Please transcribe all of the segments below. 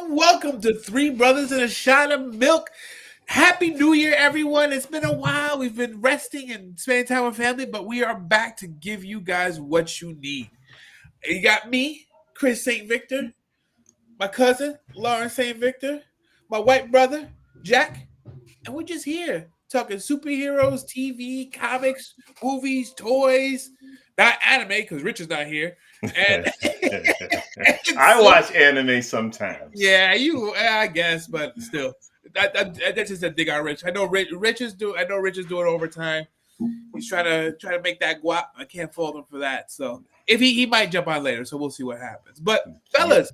welcome to Three Brothers and a Shot of Milk. Happy New Year, everyone. It's been a while. We've been resting and spending time with family, but we are back to give you guys what you need. You got me, Chris St. Victor, my cousin, Lauren St. Victor, my white brother, Jack, and we're just here talking superheroes, TV, comics, movies, toys, not anime because Rich is not here. And I watch anime sometimes. yeah, I guess, but still, that's just a dig on Rich. I know Rich is doing overtime. He's trying to make that guap. I can't fault him for that. So if he might jump on later, so we'll see what happens. But fellas,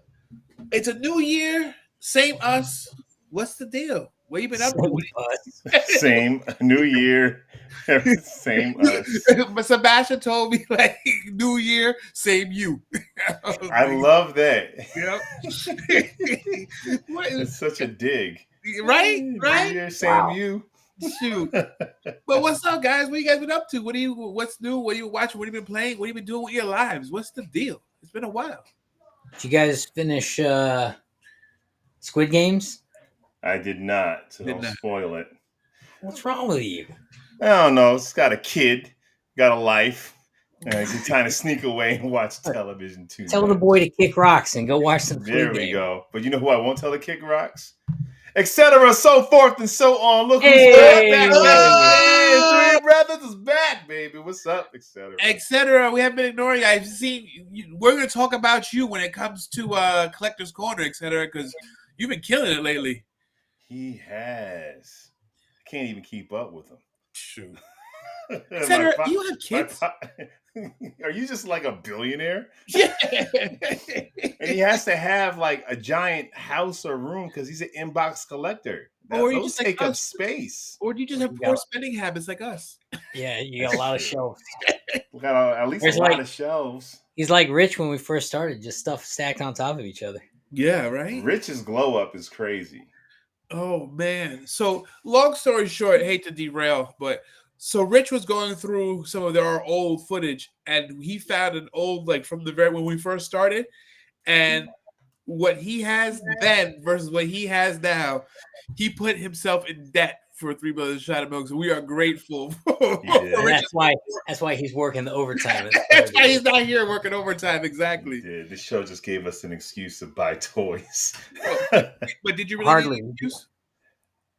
it's a new year, same us. What's the deal? What you been up to? Same new year, same us. But Sebastian told me like New Year, same you. I love that. Yep. It's such a dig. Right? New year, same you. Shoot. But what's up, guys? What you guys been up to? What's new? What are you watching? What have you been playing? What have you been doing with your lives? What's the deal? It's been a while. Did you guys finish Squid Games? I did not, so don't spoil it. What's wrong with you? I don't know. It's got a kid, got a life. You kind of sneak away and watch television too. Tell the boy to kick rocks and go watch some Squid There we Game. go. But you know who I won't tell to kick rocks? Etc. So forth and so on. Look who's Hey! back. Hey, Three Brothers is back, baby. What's up, etc. Etc. We haven't been ignoring you. I've seen we're going to talk about you when it comes to Collector's Corner, etc. Because you've been killing it lately. He has. I can't even keep up with him. Shoot. Etc. You have kids? Are you just like a billionaire? Yeah. And he has to have like a giant house or room because he's an inbox collector. Or you Those just take like up us. space. Or do you just have poor spending habits like us? Yeah, you got a lot of shelves. We got at least There's a lot of shelves. He's like Rich when we first started, just stuff stacked on top of each other. Yeah, right? Rich's glow up is crazy. Oh, man. So, long story short, I hate to derail, but so Rich was going through some of our old footage, and he found an old, like, from the very when we first started, and what he has then versus what he has now, he put himself in debt for Three Brothers Shot of Milk, so we are grateful. And that's why he's working the overtime. That's why he's not here working overtime, exactly. This show just gave us an excuse to buy toys. But did you really Hardly. need an excuse?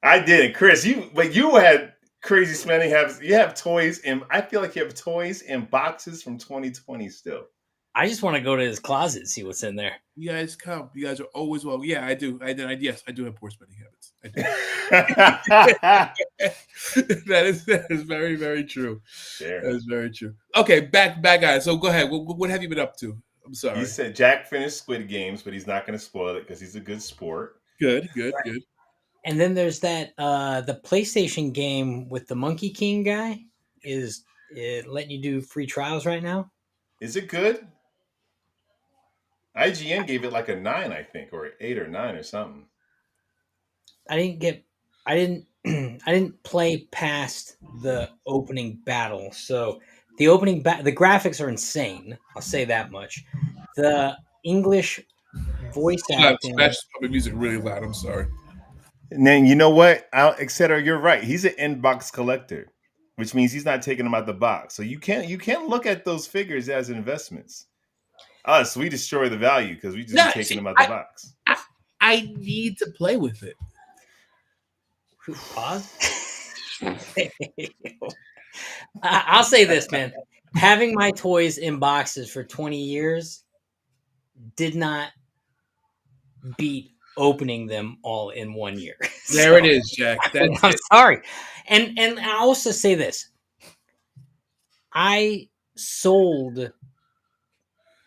I did, Chris. You had crazy spending habits. You have toys, and I feel like you have toys and boxes from 2020 still. I just want to go to his closet and see what's in there. You guys come. You guys are always welcome. Yeah, I do. Yes, I do have poor spending habits. I do. that is very, very true. Sure. That is very true. Okay, back guys. So go ahead. What have you been up to? I'm sorry. You said Jack finished Squid Games, but he's not going to spoil it because he's a good sport. Good. And then there's that the PlayStation game with the Monkey King guy is letting you do free trials right now. Is it good? IGN gave it like a 9, I think, or an 8 or 9 or something. I didn't play past the opening battle. So the the graphics are insane. I'll say that much. The English voice acting. That's probably music really loud. I'm sorry. And then you know what, etc. You're right. He's an inbox collector, which means he's not taking them out the box. So you can't look at those figures as investments. Us, we destroy the value because we just taking them out the box. I need to play with it. Pause. I'll say this, man. Having my toys in boxes for 20 years did not beat opening them all in 1 year. There it is, Jack. I'm sorry. And I also say this. I sold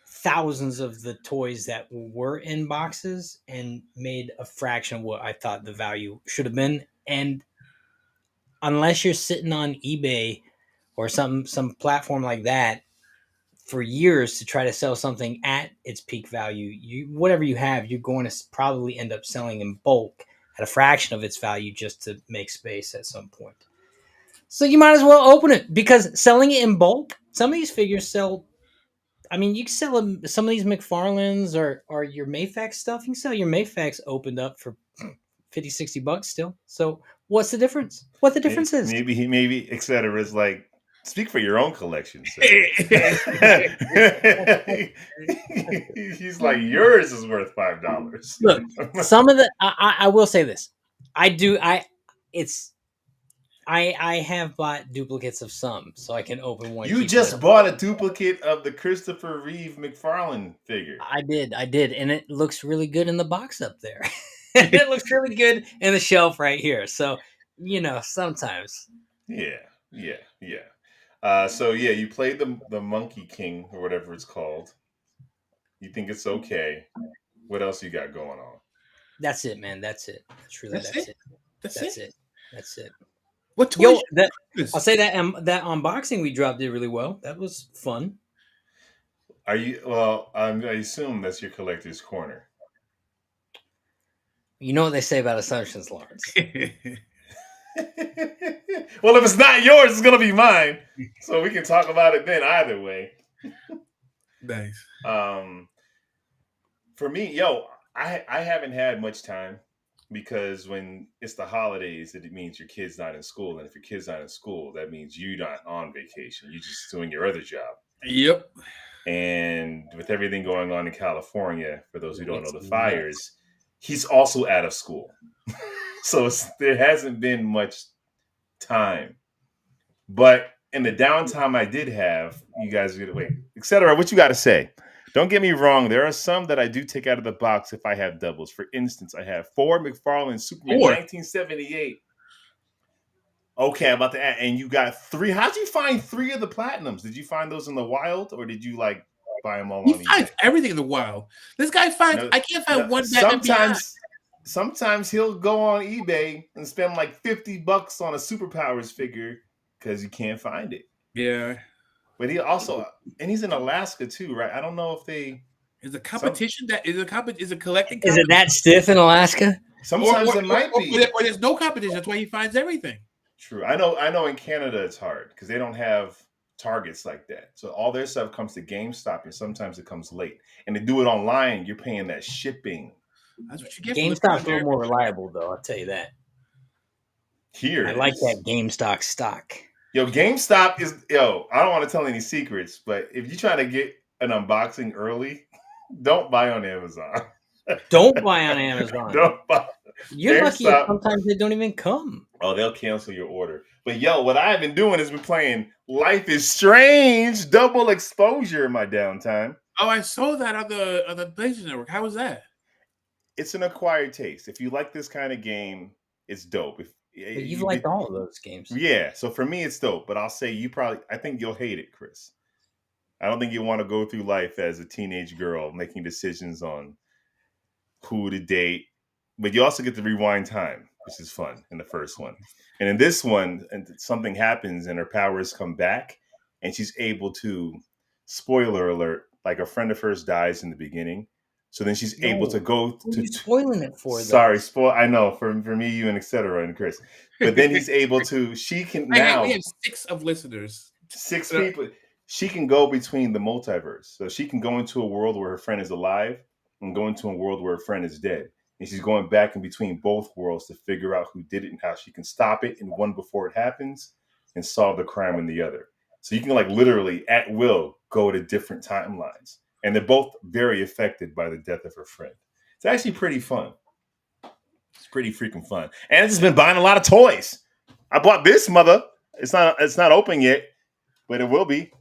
thousands of the toys that were in boxes and made a fraction of what I thought the value should have been. And unless you're sitting on eBay or some platform like that for years to try to sell something at its peak value, whatever you have, you're going to probably end up selling in bulk at a fraction of its value just to make space at some point. So you might as well open it, because selling it in bulk, some of these figures sell I mean, you can sell some of these McFarlanes or your Mayfax stuff. You can sell your Mayfax opened up for 50, $60 still. So what's the difference? What the difference is? Maybe etc. is like, speak for your own collection, sir. He's like, yours is worth $5. Look, some of the I will say this. I have bought duplicates of some, so I can open one. You keep just it. bought a duplicate of the Christopher Reeve McFarlane figure. I did, and it looks really good in the box up there. It looks really good in the shelf right here. So, sometimes. Yeah. So yeah, you played the Monkey King or whatever it's called. You think it's okay? What else you got going on? That's it, man. That's it. That's it. That's it. What toys? Yo, you I'll say that that unboxing we dropped did really well. That was fun. Are you? Well, I assume that's your collector's corner. You know what they say about assumptions, Lawrence. Well, if it's not yours, it's gonna be mine. So we can talk about it then. Either way. Nice. For me, I haven't had much time because when it's the holidays, it means your kid's not in school, and if your kid's not in school, that means you're not on vacation. You're just doing your other job. Yep. And with everything going on in California, for those who don't know the fires, he's also out of school. So there hasn't been much time. But in the downtime I did have, you guys are going to wait, etc. What you got to say? Don't get me wrong. There are some that I do take out of the box if I have doubles. For instance, I have 4 McFarlane Superman 1978. Okay, I'm about to add. And you got 3. How'd you find 3 of the platinums? Did you find those in the wild, or did you like buy them all He on eBay? finds everything in the wild. This guy finds. I can't find one. Sometimes he'll go on eBay and spend like $50 on a Superpowers figure because you can't find it. Yeah. But he also, and he's in Alaska too, right? I don't know if they. Is a competition is a collecting. Is it that stiff in Alaska? Sometimes it might be. Or there's no competition. That's why he finds everything. True. I know. In Canada, it's hard because they don't have Targets like that. So all their stuff comes to GameStop, and sometimes it comes late. And to do it online, you're paying that shipping. That's what you get. GameStop's a little more reliable, though. I'll tell you that. Here, I like that GameStop stock. GameStop is I don't want to tell any secrets, but if you're trying to get an unboxing early, don't buy on Amazon. Don't buy on Amazon. Don't buy. You're lucky if sometimes they don't even come. Oh, they'll cancel your order. But what I've been doing is been playing Life is Strange double exposure in my downtime. Oh, I saw that on the PlayStation Network. How was that? It's an acquired taste. If you like this kind of game, it's dope. But you've liked all of those games. Yeah. So for me, it's dope. But I'll say I think you'll hate it, Chris. I don't think you want to go through life as a teenage girl making decisions on who to date. But you also get to rewind time, which is fun in the first one. And in this one, something happens and her powers come back and she's able to, spoiler alert, like a friend of hers dies in the beginning. So then she's able to go to... What spoiling it for? Sorry, I know, for me, you, and etc. and Chris. But then he's able to... She can now... We have 6 of listeners. 6 people. She can go between the multiverse. So she can go into a world where her friend is alive and go into a world where her friend is dead. And she's going back in between both worlds to figure out who did it and how she can stop it in one before it happens and solve the crime in the other. So you can literally at will go to different timelines. And they're both very affected by the death of her friend. It's actually pretty fun. It's pretty freaking fun. And it's just been buying a lot of toys. I bought this mother. It's not open yet, but it will be.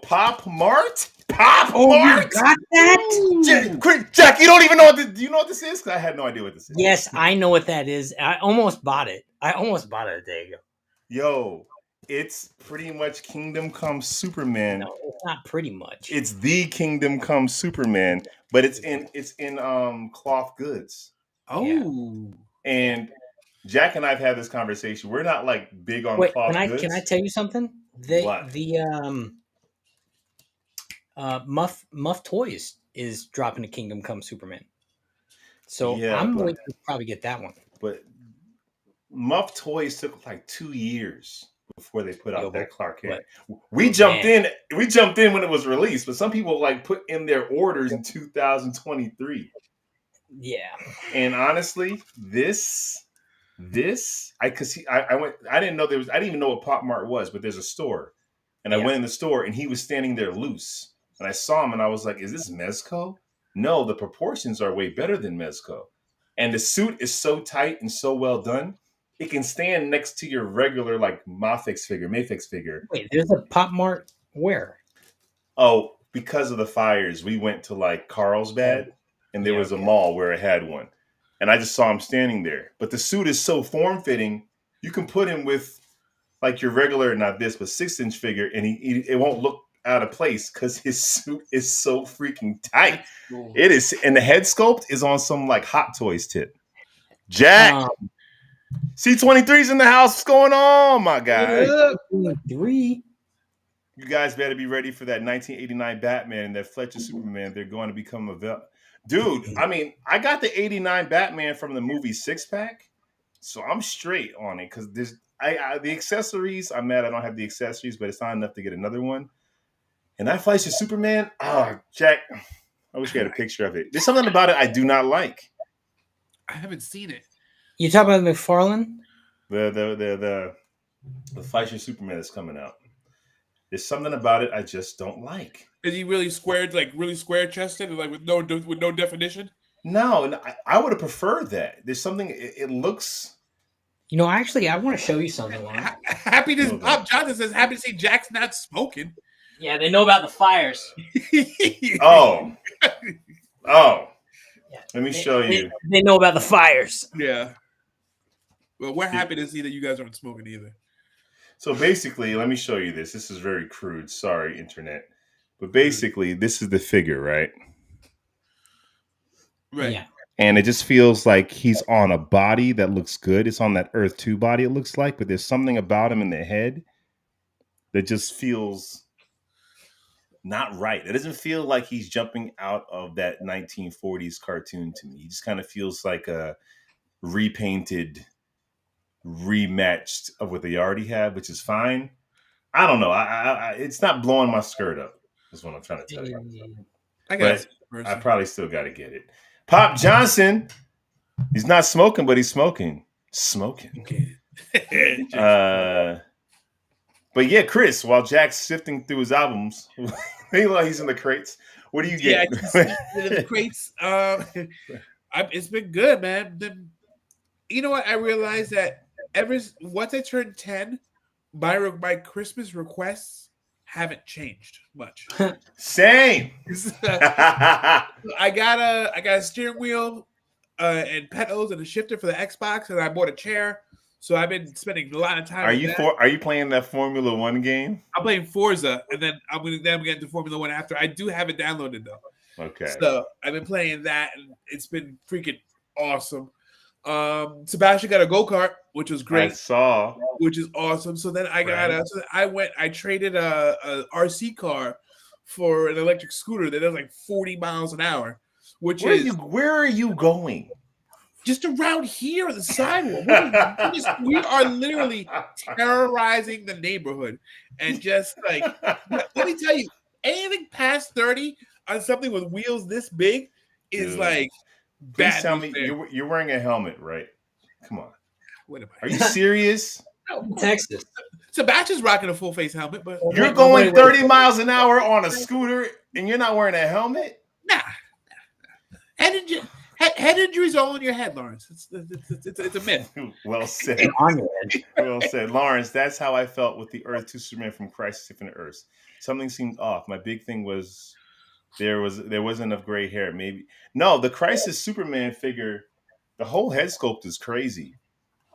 Pop Mart? Pop Mart? You got that? Jack, you don't even know do you know what this is? Because I had no idea what this is. Yes, I know what that is. I almost bought it. A day ago. It's pretty much Kingdom Come Superman. No, it's not pretty much. It's the Kingdom Come Superman, but it's in cloth goods. Oh. Yeah. And Jack and I've had this conversation. We're not big on cloth goods. Can I tell you something? Muff Toys is dropping a Kingdom Come Superman. So I'm going to probably get that one. But Muff Toys took 2 years before they put out that Clark Kent. But- We jumped in when it was released, but some people like put in their orders in 2023. Yeah. And honestly, this I could see. I went. I didn't know there was. I didn't even know what Pop Mart was, but there's a store, and I Yeah. went in the store, and he was standing there loose, and I saw him, and I was like, "Is this Mezco?" No, the proportions are way better than Mezco, and the suit is so tight and so well done. It can stand next to your regular like Mafex figure. Wait, there's a Pop Mart where? Oh, because of the fires, we went to like Carlsbad, and there Yeah, was a okay. mall where it had one. And I just saw him standing there. But the suit is so form-fitting, you can put him with like your regular, not this, but 6-inch figure, and it won't look out of place because his suit is so freaking tight. It is, and the head sculpt is on some like Hot Toys tip. Jack, C23's in the house. What's going on, my guy? 3. You guys better be ready for that 1989 Batman and that Fletcher Superman. They're going to become dude. I mean, I got the 89 Batman from the movie Six Pack, so I'm straight on it because there's the accessories. I'm mad I don't have the accessories, but it's not enough to get another one. And that Fletcher Superman, Jack, I wish we had a picture of it. There's something about it I do not like. I haven't seen it. You talking about McFarlane? The Fleischer Superman that's coming out. There's something about it I just don't like. Is he really squared, like really square chested, like with no definition? No, I would have preferred that. There's something. It looks. You know, actually, I want to show you something. Lauren. Happy to Bob Johnson says happy to see Jack's not smoking. Yeah, they know about the fires. Oh. Yeah. Let me show you. They know about the fires. Yeah. Well, we're happy to see that you guys aren't smoking either. So basically, let me show you this. This is very crude. Sorry, internet. But basically, this is the figure, right? Right. Yeah. And it just feels like he's on a body that looks good. It's on that Earth 2 body, it looks like. But there's something about him in the head that just feels not right. It doesn't feel like he's jumping out of that 1940s cartoon to me. He just kind of feels like a repainted, rematched of what they already have, which is fine. I don't know. It's not blowing my skirt up, is what I'm trying to tell you. I got But I probably still got to get it. Pop Johnson, he's not smoking, but he's smoking. Okay. But yeah, Chris, while Jack's sifting through his albums, while he's in the crates, what do you get? Yeah, in the crates. It's been good, man. You know what? I realized that once I turned 10, my Christmas requests haven't changed much. Same. I got a steering wheel and pedals and a shifter for the Xbox, and I bought a chair. So I've been spending a lot of time. Are you playing that Formula One game? I'm playing Forza, and then I'm getting into Formula One after. I do have it downloaded though. Okay. So I've been playing that, and it's been freaking awesome. Sebastian got a go-kart, which was great. I saw, which is awesome. So then I traded a RC car for an electric scooter that does like 40 miles an hour, where are you going? Just around here on the sidewalk. We are literally terrorizing the neighborhood. And just like, let me tell you, anything past 30 on something with wheels this big is like Please bad. tell me you're wearing a helmet, right? Come on. What am I? Are you serious? Texas. Sebastian's rocking a full face helmet, but You're going 30 miles an hour on a scooter and you're not wearing a helmet? Nah. Head injuries are all in your head, Lawrence. It's a myth. Well said. Well said. Lawrence, that's how I felt with the Earth 2 Superman from Crisis Infinite Earths. Something seemed off. My big thing was there wasn't enough gray hair. Maybe. No, the Crisis Superman figure, the whole head sculpt is crazy.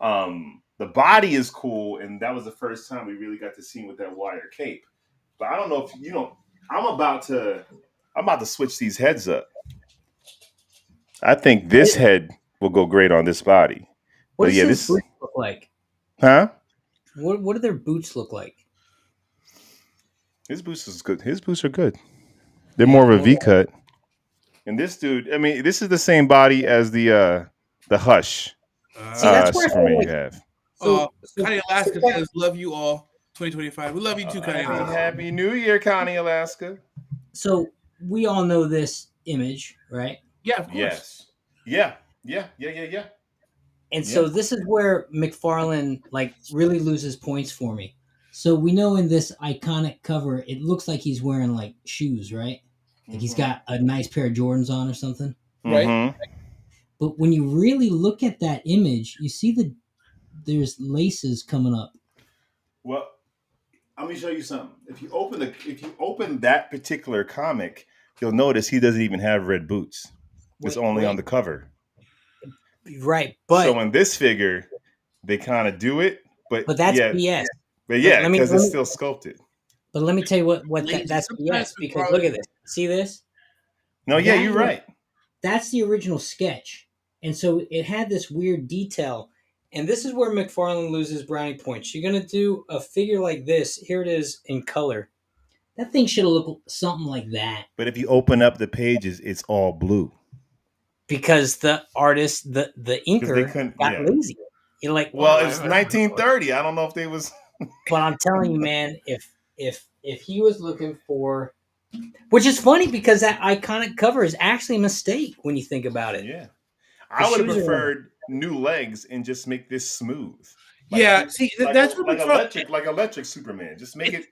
The body is cool, and that was the first time we really got to see him with that wire cape. But I don't know if you know. I'm about to switch these heads up. I think this head will go great on this body. What does his boots look like? Huh? What do their boots look like? His boots is good. His boots are good. They're more of a V cut. And this dude, I mean, this is the same body as the Hush. See, that's where Superman you have. Connie Alaska says, "Love you all." 2025. We love you too, Connie. Happy New Year, Connie, Alaska. So we all know this image, right? Yeah, of course. Yes. Yeah. And so this is where McFarlane like really loses points for me. So we know in this iconic cover, it looks like he's wearing like shoes, right? Like he's got a nice pair of Jordans on or something. Right. But when you really look at that image, you see there's laces coming up. Well, let me show you something. If you open that particular comic, you'll notice he doesn't even have red boots. It's only on the cover. Right, but so in this figure, they kind of do it, but that's BS. But yeah, because it's still sculpted. But let me tell you what that's BS, because look at this. See this? No, yeah, you're right. That's the original sketch, and so it had this weird detail. And this is where McFarlane loses brownie points. You're gonna do a figure like this. Here it is in color. That thing should have looked something like that. But if you open up the pages, it's all blue. Because the artist, the inker, got lazy. You're like, well, it's 1930. I don't know if they was. But I'm telling you, man, if he was looking for, which is funny because that iconic cover is actually a mistake when you think about it. Yeah, I would have preferred new legs and just make this smooth. See, that's what like electric Superman. Just make it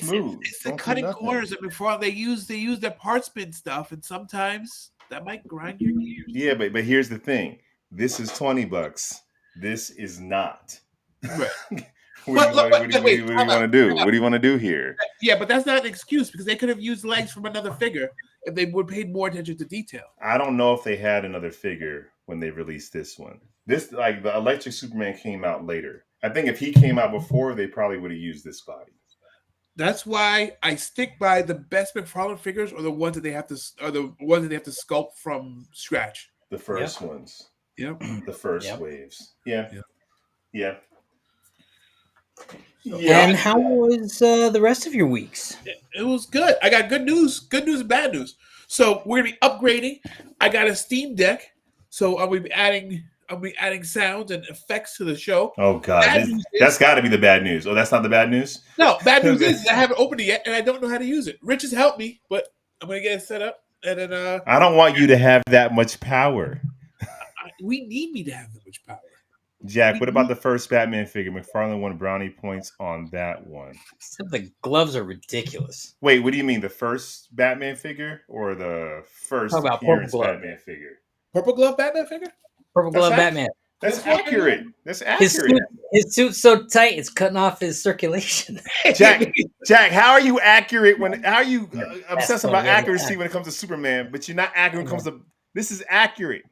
smooth. It's the cutting corners that before they use their part spin stuff, and sometimes that might grind your gears. Yeah, but here's the thing. This is $20. This is not. Right. What do you want to do? What do you want to do here? Yeah, but that's not an excuse because they could have used legs from another figure if they would paid more attention to detail. I don't know if they had another figure when they released this one. This, like, the Electric Superman came out later. I think if he came out before, they probably would have used this body. That's why I stick by the best McFarlane figures or the ones that they have to sculpt from scratch. The first ones. Yep. The first waves. Yeah. And how was the rest of your weeks? It was good. I got good news and bad news. So we're gonna be upgrading. I got a Steam Deck, so I'll be adding sounds and effects to the show. Oh God, that's got to be the bad news. Oh, that's not the bad news. No, bad news is I haven't opened it yet, and I don't know how to use it. Rich has helped me, but I'm gonna get it set up, and then I don't want you to have that much power. We need me to have that much power. Jack, what about the first Batman figure? McFarlane won brownie points on that one. Except the gloves are ridiculous. Wait, what do you mean? The first Batman figure or the first appearance Batman figure? Purple glove Batman figure? Purple glove Batman. That's accurate. That's accurate. His suit's so tight, it's cutting off his circulation. Jack, how are you accurate how are you obsessed about accuracy when it comes to Superman, but you're not accurate when it comes to this is accurate.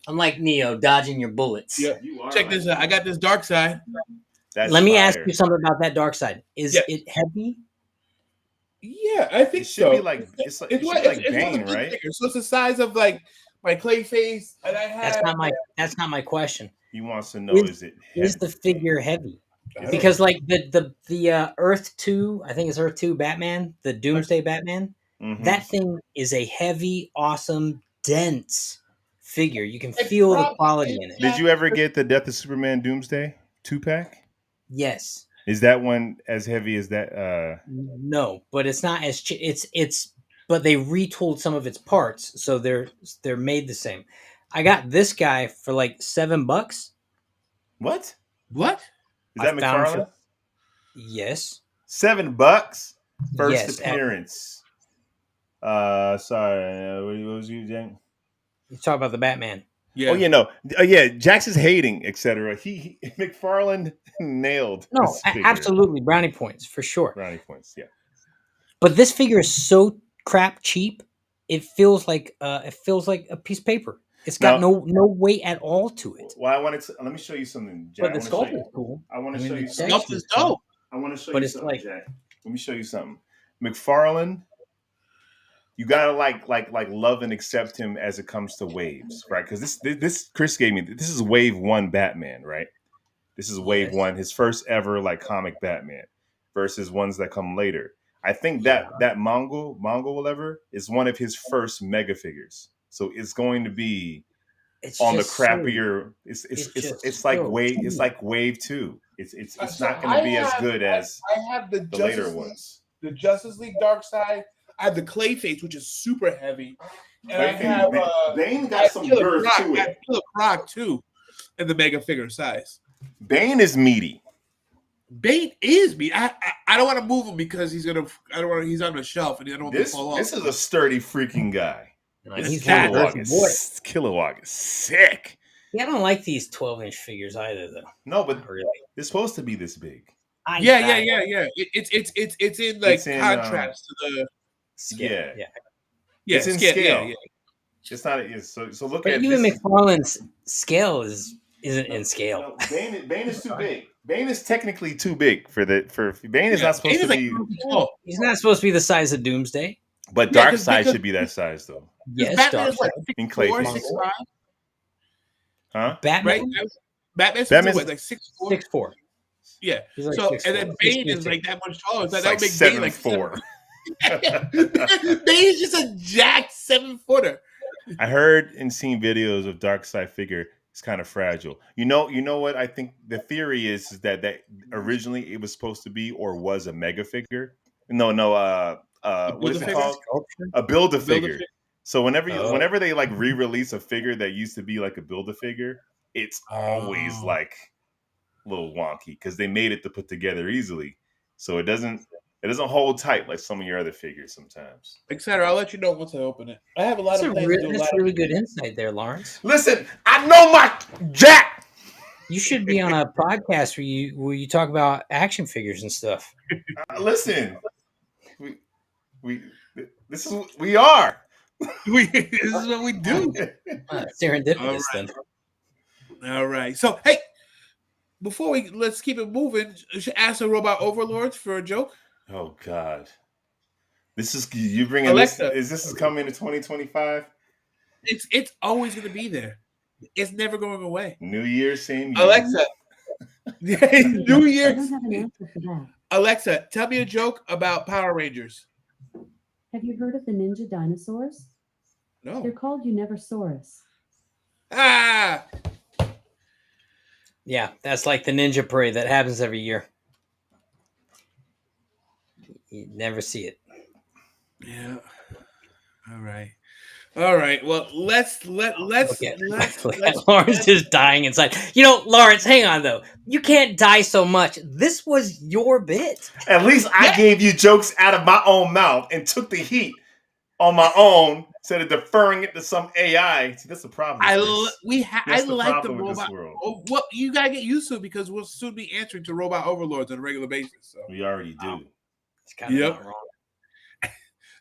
I'm like Neo, dodging your bullets. Yeah, you are. Check this out. I got this dark side. Let me ask you something about that dark side. Is it heavy? Yeah, I think it should be like it's like Bane, right? So it's the size of like my Clayface, and I have. That's not my question. He wants to know is the figure heavy? Because like the Earth 2, I think it's Earth 2 Batman, the Doomsday Batman. Mm-hmm. That thing is a heavy, awesome, dense figure. You can feel the quality in it. Did you ever get the Death of Superman Doomsday 2-pack? Yes. Is that one as heavy as that? No, but it's not as it's. But they retooled some of its parts, so they're made the same. I got this guy for like $7. What? Is that McFarlane? Yes. $7 first appearance. Sorry, what was you, Jen? You talk about the Batman. Yeah. Oh, no. Yeah, Jackson's hating, etc. He McFarlane nailed. No, absolutely brownie points for sure. Brownie points, yeah. But this figure is so crap cheap. It feels like a piece of paper. It's got no weight at all to it. Well, let me show you something, Jack. But the sculpt is cool. I want to show you something. Sculpt is dope. I want to show you something, Jack. Let me show you something. McFarlane, you gotta like love and accept him as it comes to waves, right? Because this Chris gave me. This is Wave 1 Batman, right? This is Wave 1, his first ever like comic Batman, versus ones that come later. I think that Mongol whatever is one of his first mega figures. So it's going to be It's on the just so- crappier. it's It's like so wave. It's cheap. like wave 2. It's So not going to be as good as I have the the later Justice League, ones. the Justice League Dark Side. I have the Clayface, which is super heavy, and I have Bane I got have some Killer girth Croc. to I have it. Killer Croc too, in the mega figure size. Bane is meaty. Bane is me. I don't want to move him because he's gonna. I don't want. He's on the shelf and I don't want to fall off. This is a sturdy freaking guy. It's He's cat. one girthy boy. Kilowog is sick. Yeah, I don't like these 12-inch figures either, though. No, but Not really. it's supposed to be this big. Yeah. It's in like It's in, contrast to the Scale. yeah. It's in scale. scale. Yeah. It's not. So look But at even this. McFarlane's scale isn't in scale. No, Bane is too big. Bane is technically too big for Bane is not supposed Bane to is be. Oh, He's not supposed to be the size of Doomsday. But Yeah, Darkseid 'cause- should be that size though. Yes, Batman is Darkseid. what In 6'4", Clayface. 6'5", Huh? Batman, right? Batman's Batman's- what, like 6'4"? 6'4". Yeah. He's like So 6'4". and then Bane He's is like that much taller. So It's that like would make Bane like 7'4". 7'4". Bane's just a jacked 7-footer. I heard and seen videos of Darkseid figure. It's kind of fragile. You know what? I think the theory is that originally it was supposed to be or was a mega figure. No. What is it Build-A-Figure? called? A Build-A-Figure. Build-A-Figure. So whenever they like re-release a figure that used to be like a Build-A-Figure, it's always Oh. like a little wonky because they made it to put together easily. So it doesn't hold tight like some of your other figures sometimes. Etc. I'll let you know once I open it. I have a lot That's of plans to do a that's lot of really good insight there, Lawrence. Listen, I know my Jack. You should be on a podcast where you talk about action figures and stuff. Listen, we are. this is what we do. Serendipitous, then. All right. So hey, before let's keep it moving. Should ask the robot overlords for a joke. Oh God, this is you bringing Alexa. this? Is this coming to 2025? It's always going to be there. It's never going away. New Year, same year. Alexa, New I Year's. don't have an answer for that. Alexa, tell me a joke about Power Rangers. Have you heard of the ninja dinosaurs? They're No. called Universaurus. Ah. Yeah, that's like the Ninja Parade that happens every year. You never see it. Yeah. All right. All right. Well, let's Look at let's Lawrence just dying inside. Lawrence, hang on though. You can't die so much. This was your bit. At least I gave you jokes out of my own mouth and took the heat on my own instead of deferring it to some AI. See, that's the problem. I Chris. That's the like the problem with this robot. world. Oh, well, you gotta get used to it because we'll soon be answering to robot overlords on a regular basis. So, We already do. It's kind of Yep. not wrong.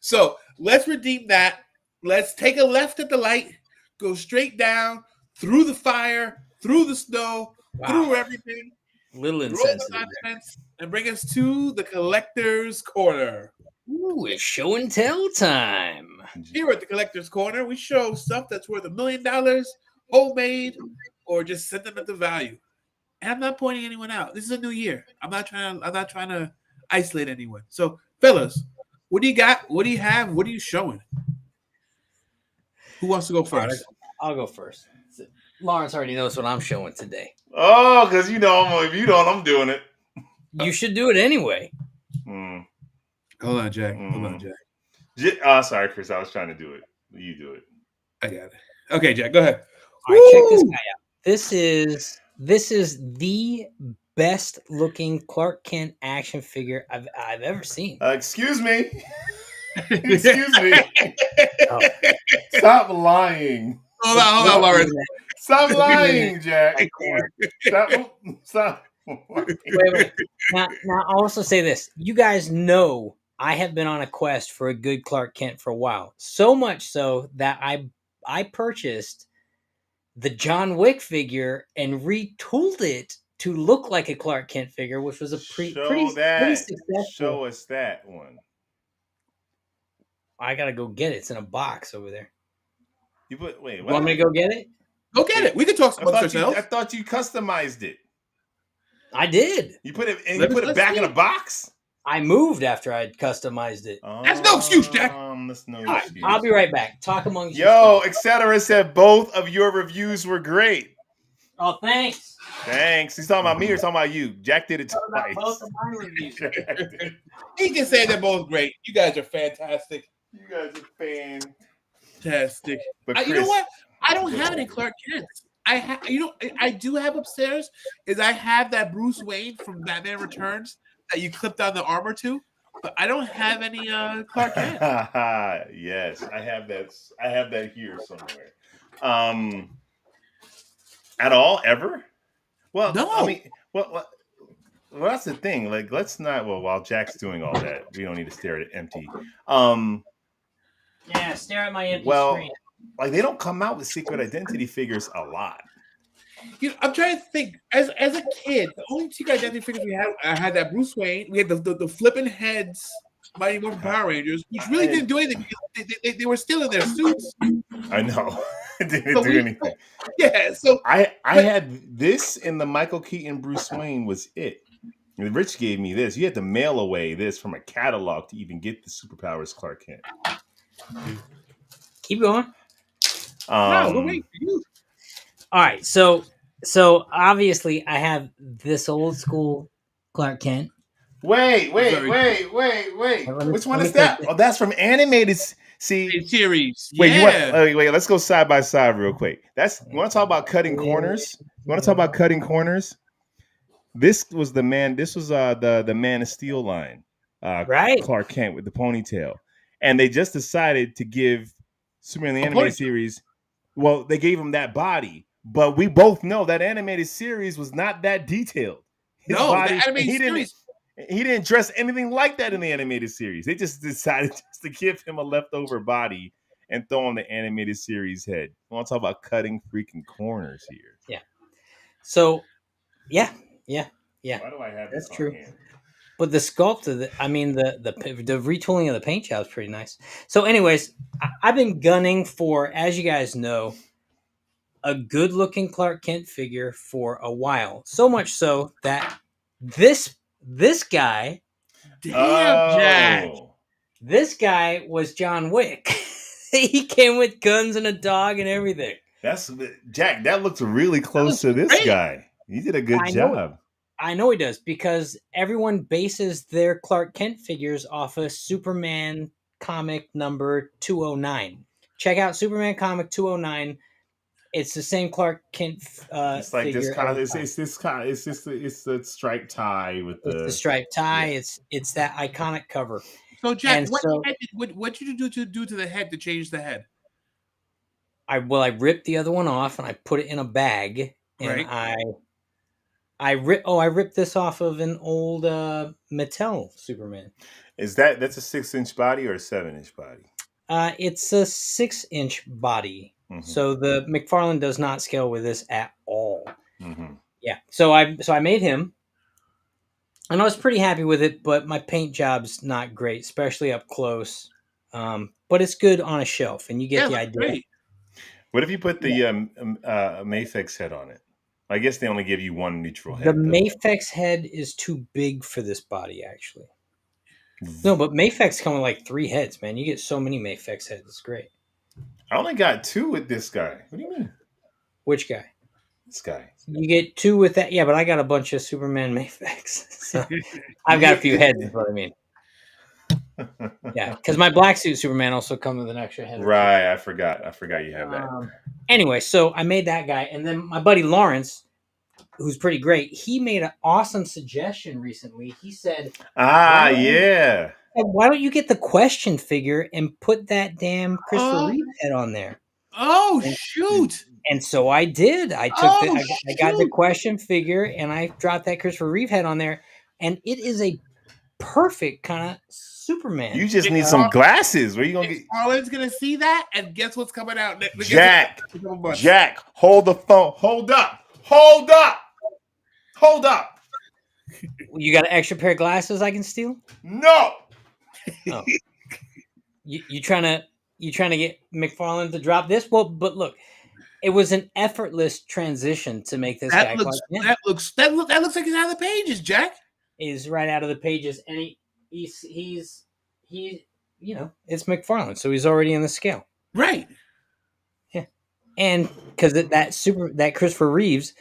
so let's redeem that. Let's take a left at the light, go straight down through the fire, through the snow, through everything, Little through the insensitive. there. nonsense, and bring us to the collector's corner. Ooh, it's show and tell time. Here at the collector's corner, we show stuff that's worth $1 million, homemade, or just sentimental value. And I'm not pointing anyone out. This is a new year. I'm not trying to isolate anyone. So, fellas, what do you got? What do you have? What are you showing? Who wants to go first? I'll go first. Lawrence already knows what I'm showing today. Oh, because if you don't, I'm doing it. You should do it anyway. Mm. Hold on, Jack. Hold on, Jack. Sorry, Chris. I was trying to do it. You do it. I got it. Okay, Jack, go ahead. All right, check this Woo! guy out. This is the best looking Clark Kent action figure I've ever seen. Excuse me. Excuse me. Oh. Stop lying. Hold on, Lawrence. Stop lying, Jack. Stop. Wait. Now, I'll also say this. You guys know I have been on a quest for a good Clark Kent for a while. So much so that I purchased the John Wick figure and retooled it to look like a Clark Kent figure, which was a pretty successful. Show us that one. I gotta go get it. It's in a box over there. You put wait. You want me to go get it? Go get it. We can talk about ourselves. I thought you customized it. I did. You put it Let's back see. in a box. I moved after I'd customized it. That's no excuse, Jack. That's no All right, excuse. I'll be right back. Talk amongst Yo, yourselves. etc. said both of your reviews were great. Oh, thanks. Thanks. He's talking about me or talking about you? Jack did it Talk about twice. both of my reviews. He can say they're both great. You guys are fantastic. You guys are Fantastic. But You know Chris- what? I don't have any Clark Kents. I do have upstairs is I have that Bruce Wayne from Batman Returns that you clipped on the armor to, but I don't have any Clark Kent. Yes, I have that. I have that here somewhere. At all, ever? Well, No. I mean, well, that's the thing. Like, let's not. Well, while Jack's doing all that, we don't need to stare at it empty. Yeah, stare at my empty Well, screen. like they don't come out with secret identity figures a lot. I'm trying to think. As a kid, the only secret identity figures we had, I had that Bruce Wayne. We had the flipping heads, Mighty Morphin Power Rangers, which really didn't do anything. They were still in their suits. I know. It didn't So do anything. Yeah, so I had this in the Michael Keaton Bruce Wayne was it. And Rich gave me this. You had to mail away this from a catalog to even get the superpowers Clark Kent. Keep going. wow, we're waiting for you. All right, so obviously I have this old school Clark Kent. Wait. Very Let me- Which one let is me that? take Oh, that's from animated. See, Series. wait, Yeah. wait. Let's go side by side real quick. You want to talk about cutting corners? You want to talk about cutting corners? This was the man. This was the Man of Steel line. Right. Clark Kent with the ponytail, and they just decided to give Superman the A animated ponytail. series. Well, they gave him that body, but we both know that animated series was not that detailed. His No, body, the animated he didn't. series. He didn't dress anything like that in the animated series. They just decided just to give him a leftover body and throw on the animated series head. I want to talk about cutting freaking corners here. So, yeah. Why do I have That's this on true. hand? But the sculpt of the retooling of the paint job is pretty nice. So, anyways, I've been gunning for, as you guys know, a good-looking Clark Kent figure for a while. So much so that this guy, Damn, Jack. Oh. this guy was John Wick. He came with guns and a dog and everything. That's Jack. That looks really close to this great. guy. He did a good I know. job. I know he does because everyone bases their Clark Kent figures off of Superman comic number 209. Check out Superman comic 209. It's the same Clark Kent It's like figure. this kind. every It's time. this kind. It's the striped tie with It's the striped tie. It's that iconic cover. So Jack, And so- what did you do to the head to change the head? I ripped the other one off and I put it in a bag and Right. I ripped this off of an old Mattel Superman. That's a 6-inch body or a 7-inch body? It's a 6-inch body. Mhm. So the McFarlane does not scale with this at all. Mhm. Yeah. So I made him, and I was pretty happy with it. But my paint job's not great, especially up close. But it's good on a shelf, and you get the that's idea. great. What if you put the Mafex head on it? I guess they only give you one neutral head. The though. Mafex head is too big for this body, actually. No, but Mafex come with like 3 heads, man. You get so many Mafex heads. It's great. I only got 2 with this guy. What do you mean? Which guy? This guy. You get 2 with that. Yeah, but I got a bunch of Superman Mafex. So I've got a few heads, is what I mean. Yeah, because my black suit Superman also comes with an extra head. or two. Right, I forgot you have that. Anyway, so I made that guy, and then my buddy Lawrence, who's pretty great, he made an awesome suggestion recently. He said, Yeah. "Why don't you get the Question figure and put that damn Christopher Oh. Reeve head on there?" Oh shoot! And so I did. I took Oh, I got the shoot. Question figure, and I dropped that Christopher Reeve head on there, and it is a perfect kind of Superman. You just need some glasses. Where you gonna get Harlan's gonna see that, and guess what's coming out? Guess Jack? what- in a couple months. Jack, hold the phone. Hold up. Hold up. Hold up. You got an extra pair of glasses I can steal? No. Oh. You trying to get McFarlane to drop this? Well, but look, it was an effortless transition to make this guy That looks Clark Kent. that looks like it's out of the pages, Jack. Is right out of the pages, and he it's McFarlane, so he's already in the scale. Right. And because that Christopher Reeves,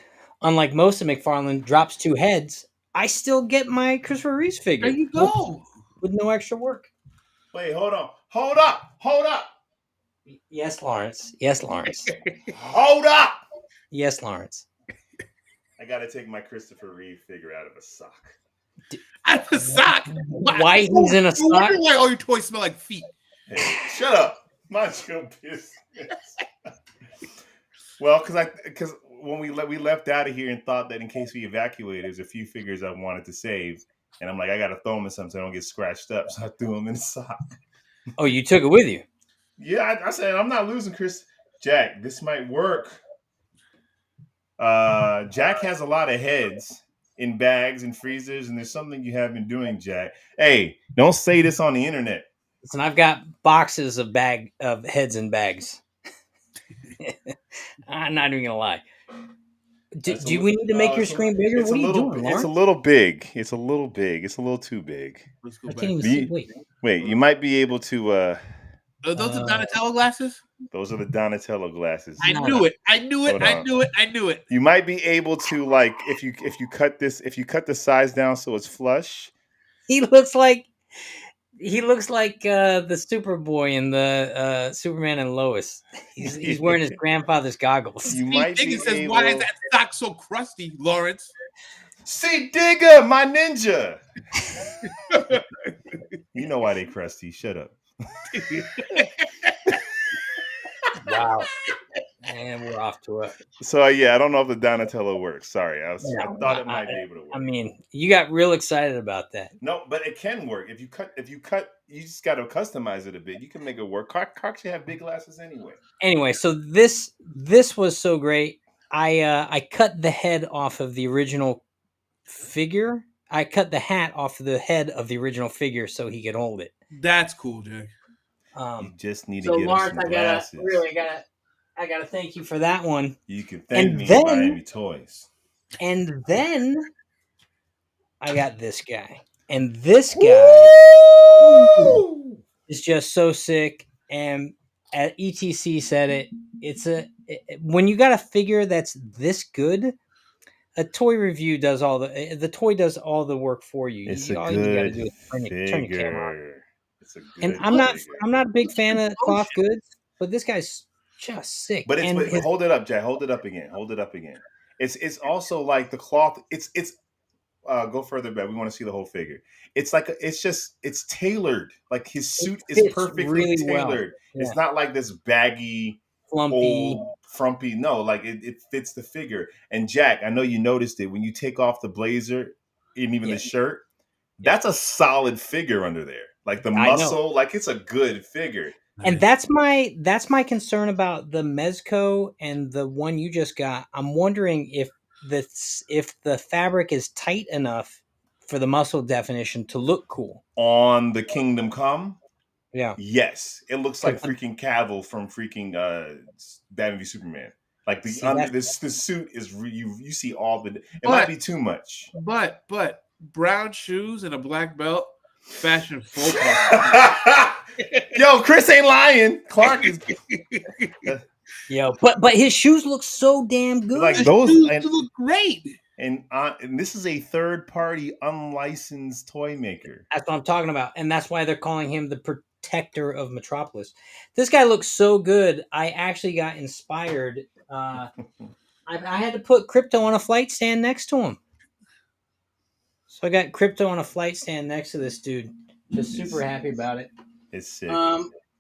unlike most of McFarlane, drops 2 heads, I still get my Christopher Reeves figure. There you go. With no extra work. Wait, hold on. Hold up. Yes, Lawrence. Yes, Lawrence. Hold up. Yes, Lawrence. I got to take my Christopher Reeve figure out of a sock. Out of a sock. Why he's in a No sock? wonder why all your toys smell like feet. Hey, shut up. Mind your business. Well, because when we left out of here and thought that in case we evacuated, there's a few figures I wanted to save, and I'm like, I gotta throw them in something so I don't get scratched up, so I threw them in the sock. Oh, you took it with you? Yeah, I said I'm not losing, Chris. Jack, this might work. Jack has a lot of heads in bags and freezers, and there's something you have been doing, Jack. Hey, don't say this on the internet. Listen, I've got boxes of heads and bags. I'm not even gonna lie. Do we need to make your screen bigger? What are you doing, Lawrence? It's a little big. It's a little big. It's a little too big. Let's go I back. can't even see. Wait, you might be able to. Are those the Donatello glasses? Those are the Donatello glasses. I knew it. I knew it. You might be able to, like, if you cut the size down so it's flush. He looks like the Superboy in the Superman and Lois. He's wearing his grandfather's goggles. You might be says, able... "Why is that sock so crusty, Lawrence?" See, Digger, my ninja. You know why they crusty. Shut up. Wow. And we're off to it. So yeah, I don't know if the Donatello works. Sorry, I thought it might be able to work. I mean, you got real excited about that. No, but it can work. If you cut, you just got to customize it a bit. You can make it work. Clark should have big glasses anyway. Anyway, so this was so great. I cut the head off of the original figure. I cut the hat off the head of the original figure so he could hold it. That's cool, Jack. You just need so to get Lawrence, some glasses. I gotta thank you for that one. You can thank me in Miami Toys. And then I got this guy. And this guy is just so sick. And ETC said it. When you got a figure that's this good, a toy review does the toy does all the work for you. It's all a you gotta good do is turn your camera on. It's a good And I'm not a big fan of cloth goods, but this guy's just sick. But hold it up, Jack. Hold it up again. It's also like the cloth. It's go further back. We want to see the whole figure. It's like it's tailored. Like his suit is perfectly really tailored. well. Yeah. It's not like this baggy, Flumpy. old, frumpy. No, like it fits the figure. And Jack, I know you noticed it when you take off the blazer and even the shirt. That's a solid figure under there. Like the muscle, like it's a good figure. And that's my concern about the Mezco and the one you just got. I'm wondering if the fabric is tight enough for the muscle definition to look cool. On the Kingdom Come? Yeah. Yes. It looks like freaking Cavill from freaking Batman v Superman. Like the suit is you see all the might be too much. But brown shoes and a black belt, fashion folk. Yo, Chris ain't lying. Clark is. Yo, but his shoes look so damn good. Like those look great. And this is a third-party, unlicensed toy maker. That's what I'm talking about, and that's why they're calling him the protector of Metropolis. This guy looks so good. I actually got inspired. I had to put Crypto on a flight stand next to him. So I got Crypto on a flight stand next to this dude. Just super happy about it. It's sick.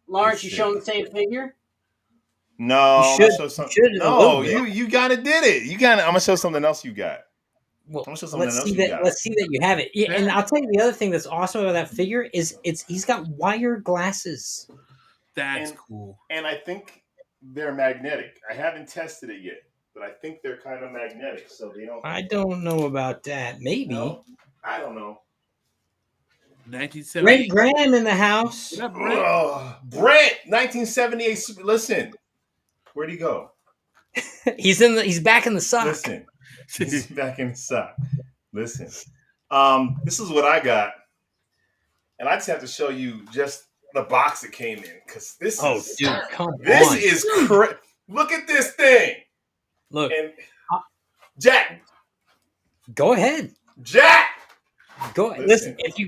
Lawrence, you showing the same figure? No, you show something. No, you gotta did it. I'm gonna show something else you got. Well, let's see that you have it. Yeah, and I'll tell you the other thing that's awesome about that figure is he's got wire glasses. That's cool. And I think they're magnetic. I haven't tested it yet, but I think they're kind of magnetic, so they don't. I don't know about that. Maybe. No, I don't know. 1978. Brent Graham in the house. Yeah, Brent. Brent, 1978. Listen, where'd he go? He's back in the sock. Listen, he's back in the sock. Listen, this is what I got. and I just have to show you just the box it came in because this is dude, come this on. is look at this thing. Look, And Jack, go ahead. Go listen. If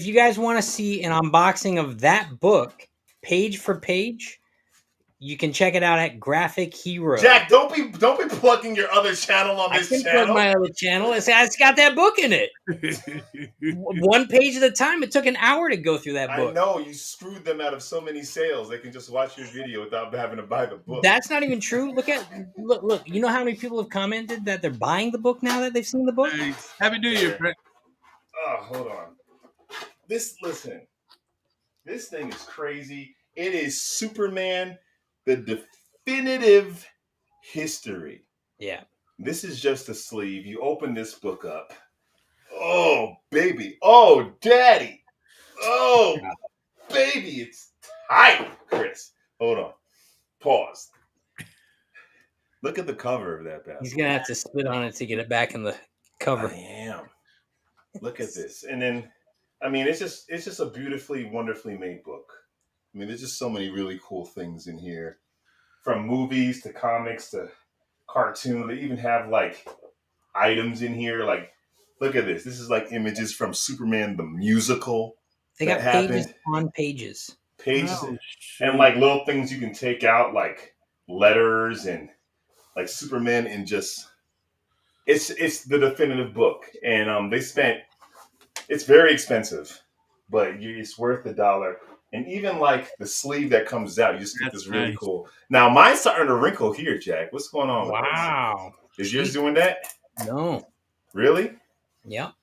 you guys want to see an unboxing of that book, page for page, you can check it out at Graphic Hero. Jack, don't be plugging your other channel on this I can channel. plug my other channel. It's got that book in it. One page at a time. It took an hour to go through that book. I know you screwed them out of so many sales. They can just watch your video without having to buy the book. That's not even true. Look. You know how many people have commented that they're buying the book now that they've seen the book? Happy New Year, Brent. Oh, hold on. This thing is crazy. It is Superman, the definitive history. Yeah. This is just a sleeve. You open this book up. Oh, baby. Oh, daddy. Oh, baby. It's tight, Chris. Hold on. Pause. Look at the cover of that bad. He's going to have to spit on it to get it back in the cover. I am. Look at this. And then, I mean, it's just a beautifully, wonderfully made book. I mean, there's just so many really cool things in here. From movies to comics to cartoon. They even have like items in here. Like, look at this. This is like images from Superman the musical. They got pages on pages. Pages and like little things you can take out, like letters and like Superman, and just it's the definitive book. And it's very expensive, but it's worth $1. And even like the sleeve that comes out, you just get this really cool. Now mine's starting to wrinkle here, Jack. What's going on? Wow. Is yours doing that? No. Really? Yep.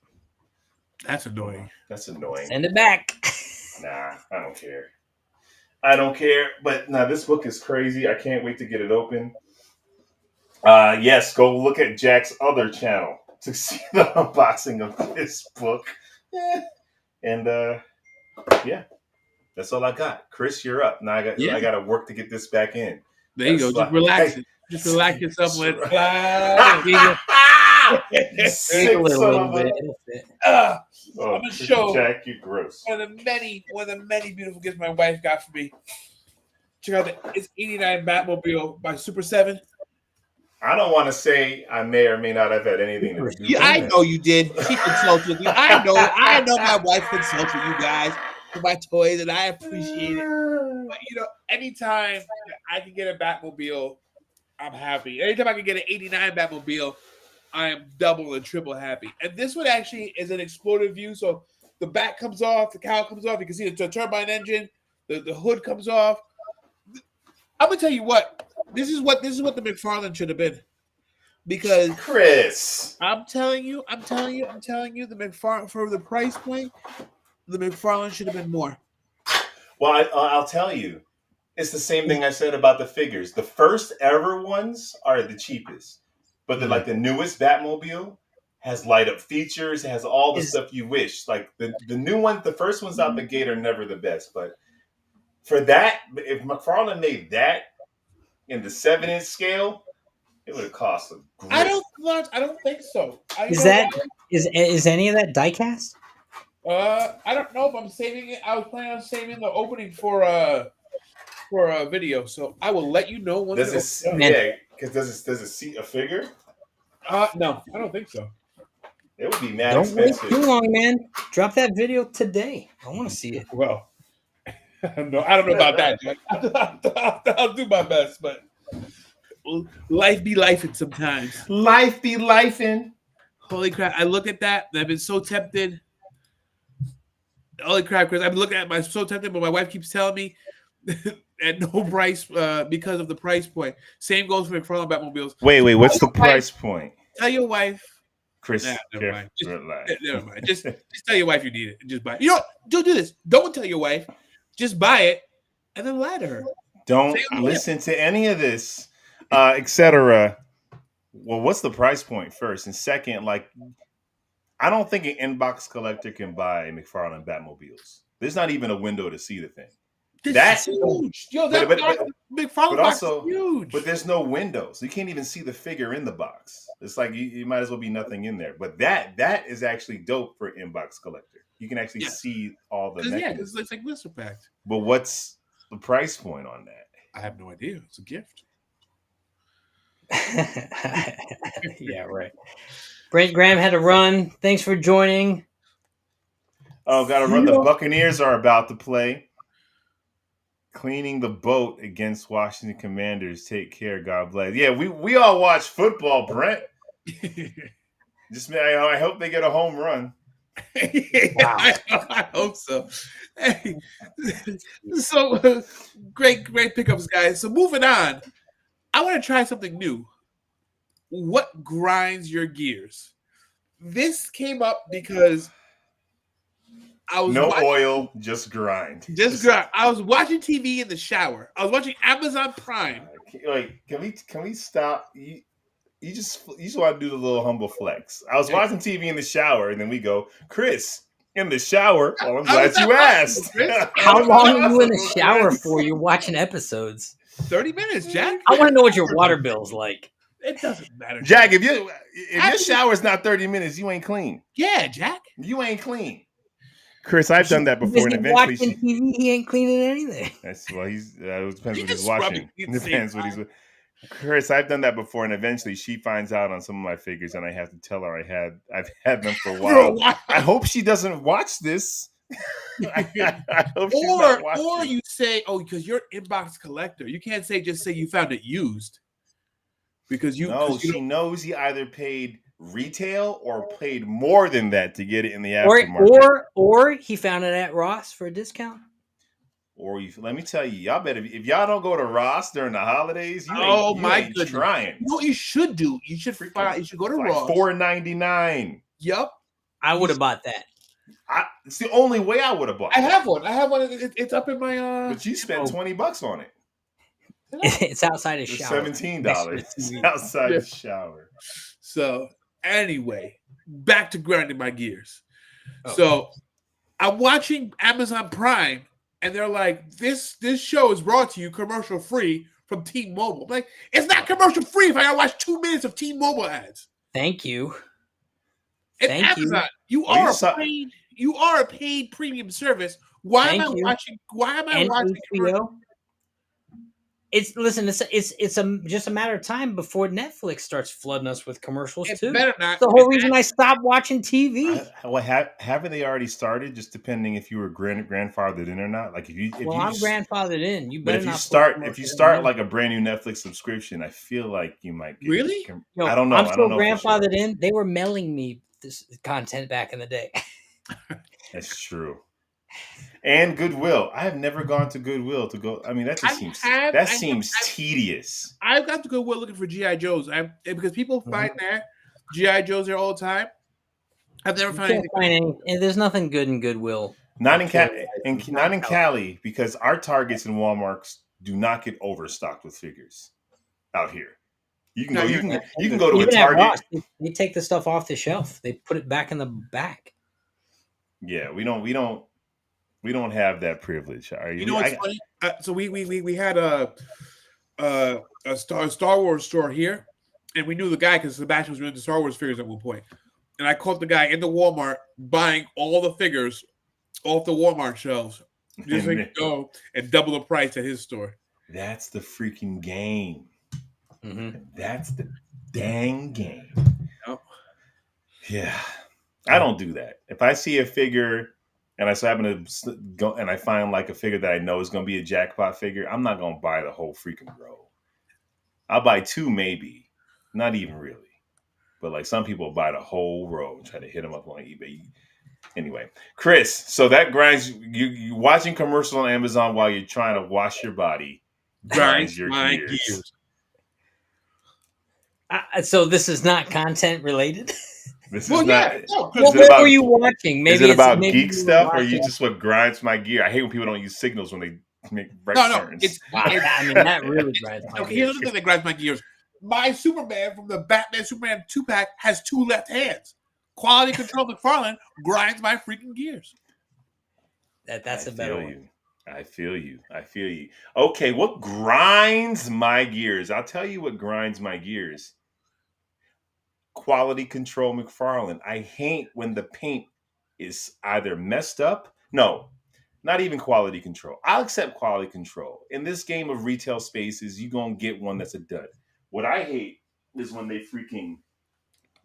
That's annoying. That's annoying. Send it back. Nah, I don't care. I don't care. But no, this book is crazy. I can't wait to get it open. Yes, go look at Jack's other channel to see the unboxing of this book. And yeah. That's all I got. Chris, you're up. Now I got to work to get this back in. There you go. Just relax it. Just relax yourself with it. Sick a little bit. I'm gonna show Jack, you gross. one of the many beautiful gifts my wife got for me. Check out it's 89 Batmobile by Super 7. I don't want to say I may or may not have had anything to do. I know you did. She consulted you. I know my wife consulted you guys for my toys, and I appreciate it. But anytime I can get a Batmobile, I'm happy. Anytime I can get an 89 Batmobile, I am double and triple happy. And this one actually is an exploded view. So the back comes off, the cowl comes off. You can see the turbine engine, the hood comes off. I'm gonna tell you what. This is what the McFarlane should have been. Because Chris, I'm telling you, the McFarlane, for the price point, the McFarlane should have been more. Well, I'll tell you, it's the same thing I said about the figures. The first ever ones are the cheapest, but the newest Batmobile has light up features, has all the stuff you wish. Like the new one, the first ones out the gate are never the best. But for that, if McFarlane made that in the 7-inch scale, it would have cost a grip. I don't think so. Is any of that diecast? I don't know if I'm saving it. I was planning on saving the opening for a video, so I will let you know when. Does it seat a figure? No, I don't think so. It would be mad Don't expensive. wait too long, man. Drop that video today. I want to see it. Well, I don't know about that, Jack. I'll do my best, but life be lifing sometimes. Life be lifing. Holy crap! I look at that. I've been so tempted. Holy crap, Chris! I've been looking at so tempted, but my wife keeps telling me at no price because of the price point. Same goes for McFarlane Batmobiles. Wait. What's the price point? Tell your wife, Chris. never mind. Never mind. Just tell your wife you need it and just buy it. You know what? Don't do this. Don't tell your wife. Just buy it and then lie to her. Don't listen to any of this, etc. Well, what's the price point first? And second, I don't think an inbox collector can buy McFarlane Batmobiles. There's not even a window to see the thing. That's huge. Yo, McFarlane box is huge. But there's no window, so you can't even see the figure in the box. It's like you might as well be nothing in there. But that is actually dope for an inbox collector. You can actually Yes. see all the Because mechanisms. it's like blister packs. But what's the price point on that? I have no idea. It's a gift. Yeah, right. Brent Graham had to run. Thanks for joining. Oh, gotta run. The Buccaneers are about to play. Cleaning the boat against Washington Commanders. Take care. God bless. Yeah, we all watch football, Brent. Just I hope they get a home run. Wow. I hope so. Hey, so great pickups, guys. So moving on, I want to try something new. What grinds your gears? This came up because I was oil, just grind. I was watching TV in the shower. I was watching Amazon Prime. Like, can we stop? You just want to do the little humble flex. I was watching TV in the shower, and then we go, Chris, in the shower. Well, I'm glad you asked. How long are you in the shower for? You're watching episodes. 30 minutes, Jack. I want to know what your water bill's like. It doesn't matter, Jack. If your shower's not 30 minutes, you ain't clean. Yeah, Jack. You ain't clean. Chris, I've done that before, and eventually watching TV, he ain't cleaning anything. That's well, it depends what he's watching. It depends what he's. Chris, I've done that before, and eventually she finds out on some of my figures, and I have to tell her I've had them for a while. I hope she doesn't watch this. I hope she's not watching. Or you say, oh, because you're an inbox collector, you can't just say you found it used. Because she knows he either paid retail or paid more than that to get it in the aftermarket. Or he found it at Ross for a discount. Or let me tell you, y'all better if y'all don't go to Ross during the holidays, you ain't trying. You know what you should do? You should go to Ross. $4.99. Yup. I would have bought that. It's the only way I would have bought. I have one. It's up in my. But you spent $20 on it. It's outside his shower. $17. It's outside the shower. So anyway, back to grinding my gears. Oh. So I'm watching Amazon Prime, and they're like, "This show is brought to you commercial free from T-Mobile." I'm like, it's not commercial free if I gotta watch 2 minutes of T-Mobile ads. Thank you. It's Amazon. You are a paid premium service. Why am I watching HBO? It's just a matter of time before Netflix starts flooding us with commercials too. That's the whole reason I stopped watching TV. Haven't they already started? Just depending if you were grandfathered in or not. Like I'm grandfathered in. You better if you start like a brand new Netflix subscription, I feel like you might get really. I don't know. I'm still grandfathered in. They were mailing me this content back in the day. That's true. And Goodwill. I have never gone to Goodwill to go. I mean, that seems tedious. I've got to Goodwill looking for GI Joes. Because people find that GI Joes there all the time. I've never found anything. There's nothing good in Goodwill. Not in Cali, because our Targets and Walmarts do not get overstocked with figures out here. You can go to a Target. Ross, they take the stuff off the shelf. They put it back in the back. Yeah, we don't have that privilege. You know what's funny? So we had a Star Wars store here, and we knew the guy because Sebastian was doing the Star Wars figures at one point. And I caught the guy in the Walmart buying all the figures off the Walmart shelves, just so he could go and double the price at his store. That's the freaking game. Mm-hmm. That's the dang game. Oh. Yeah, I don't do that. If I see a figure and I so happen to go and I find like a figure that I know is going to be a jackpot figure, I'm not going to buy the whole freaking row. I'll buy 2 maybe, not even really. But like some people buy the whole row and try to hit them up on eBay. Anyway, Chris, so that grinds you watching commercials on Amazon while you're trying to wash your body. Grinds your gears. So this is not content related? This is not. What were you watching? Maybe is it about geek stuff, or you just what grinds my gear? I hate when people don't use signals when they make right turns. I mean, that really grinds my gears. Here's the thing that grinds my gears. My Superman from the Batman Superman 2-pack has 2 left hands. Quality Control McFarlane grinds my freaking gears. That's a better one. I feel you. Okay, what grinds my gears? I'll tell you what grinds my gears. Quality Control McFarlane. I hate when the paint is either messed up. No, not even quality control. I'll accept quality control. In this game of retail spaces, you're going to get one that's a dud. What I hate is when they freaking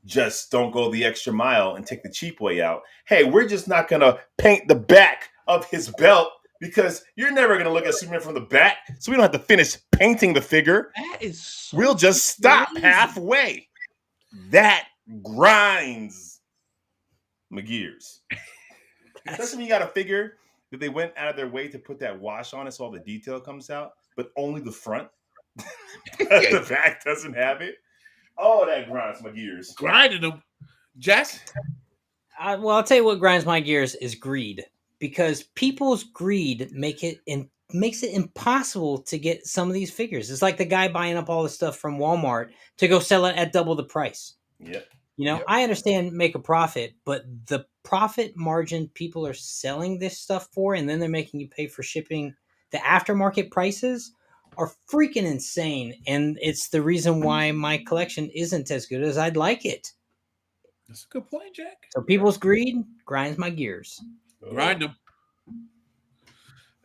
just don't go the extra mile and take the cheap way out. Hey, we're just not going to paint the back of his belt because you're never going to look at Superman from the back. So we don't have to finish painting the figure. That is so We'll just stop crazy. halfway. That grinds my gears. Especially when you got a figure that they went out of their way to put that wash on it so all the detail comes out, but only the front. The back doesn't have it. Oh, that grinds my gears. Grinding them. Jack? Well, I'll tell you what grinds my gears is greed, because people's greed makes it impossible to get some of these figures. It's like the guy buying up all the stuff from Walmart to go sell it at double the price. Yep. You know, I understand make a profit, but the profit margin people are selling this stuff for, and then they're making you pay for shipping, the aftermarket prices are freaking insane. And it's the reason why my collection isn't as good as I'd like it. That's a good point, Jack. So people's greed grinds my gears. Grind them.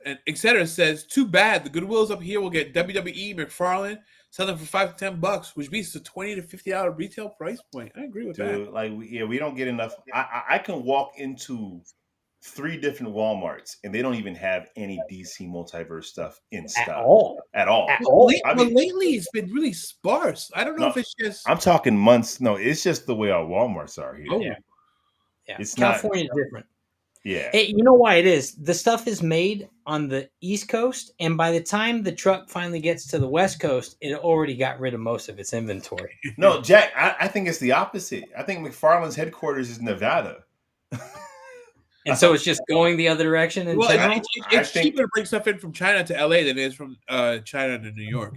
And etc. says, too bad. The Goodwills up here will get WWE McFarlane, sell them for $5 to $10, which beats the $20 to $50 retail price point. I agree with that. Dude, like, we don't get enough. I can walk into 3 different Walmarts and they don't even have any DC multiverse stuff in stock At all. At all. At all. But lately, it's been really sparse. I don't know if it's just. I'm talking months. No, it's just the way our Walmarts are here. Oh. Yeah. It's California is different. Yeah. Hey, you know why it is? The stuff is made on the East Coast, and by the time the truck finally gets to the West Coast, it already got rid of most of its inventory. No, Jack, I think it's the opposite. I think McFarlane's headquarters is Nevada. And so it's just going the other direction in Well, general? it's cheaper to bring stuff in from China to LA than it is from China to New York.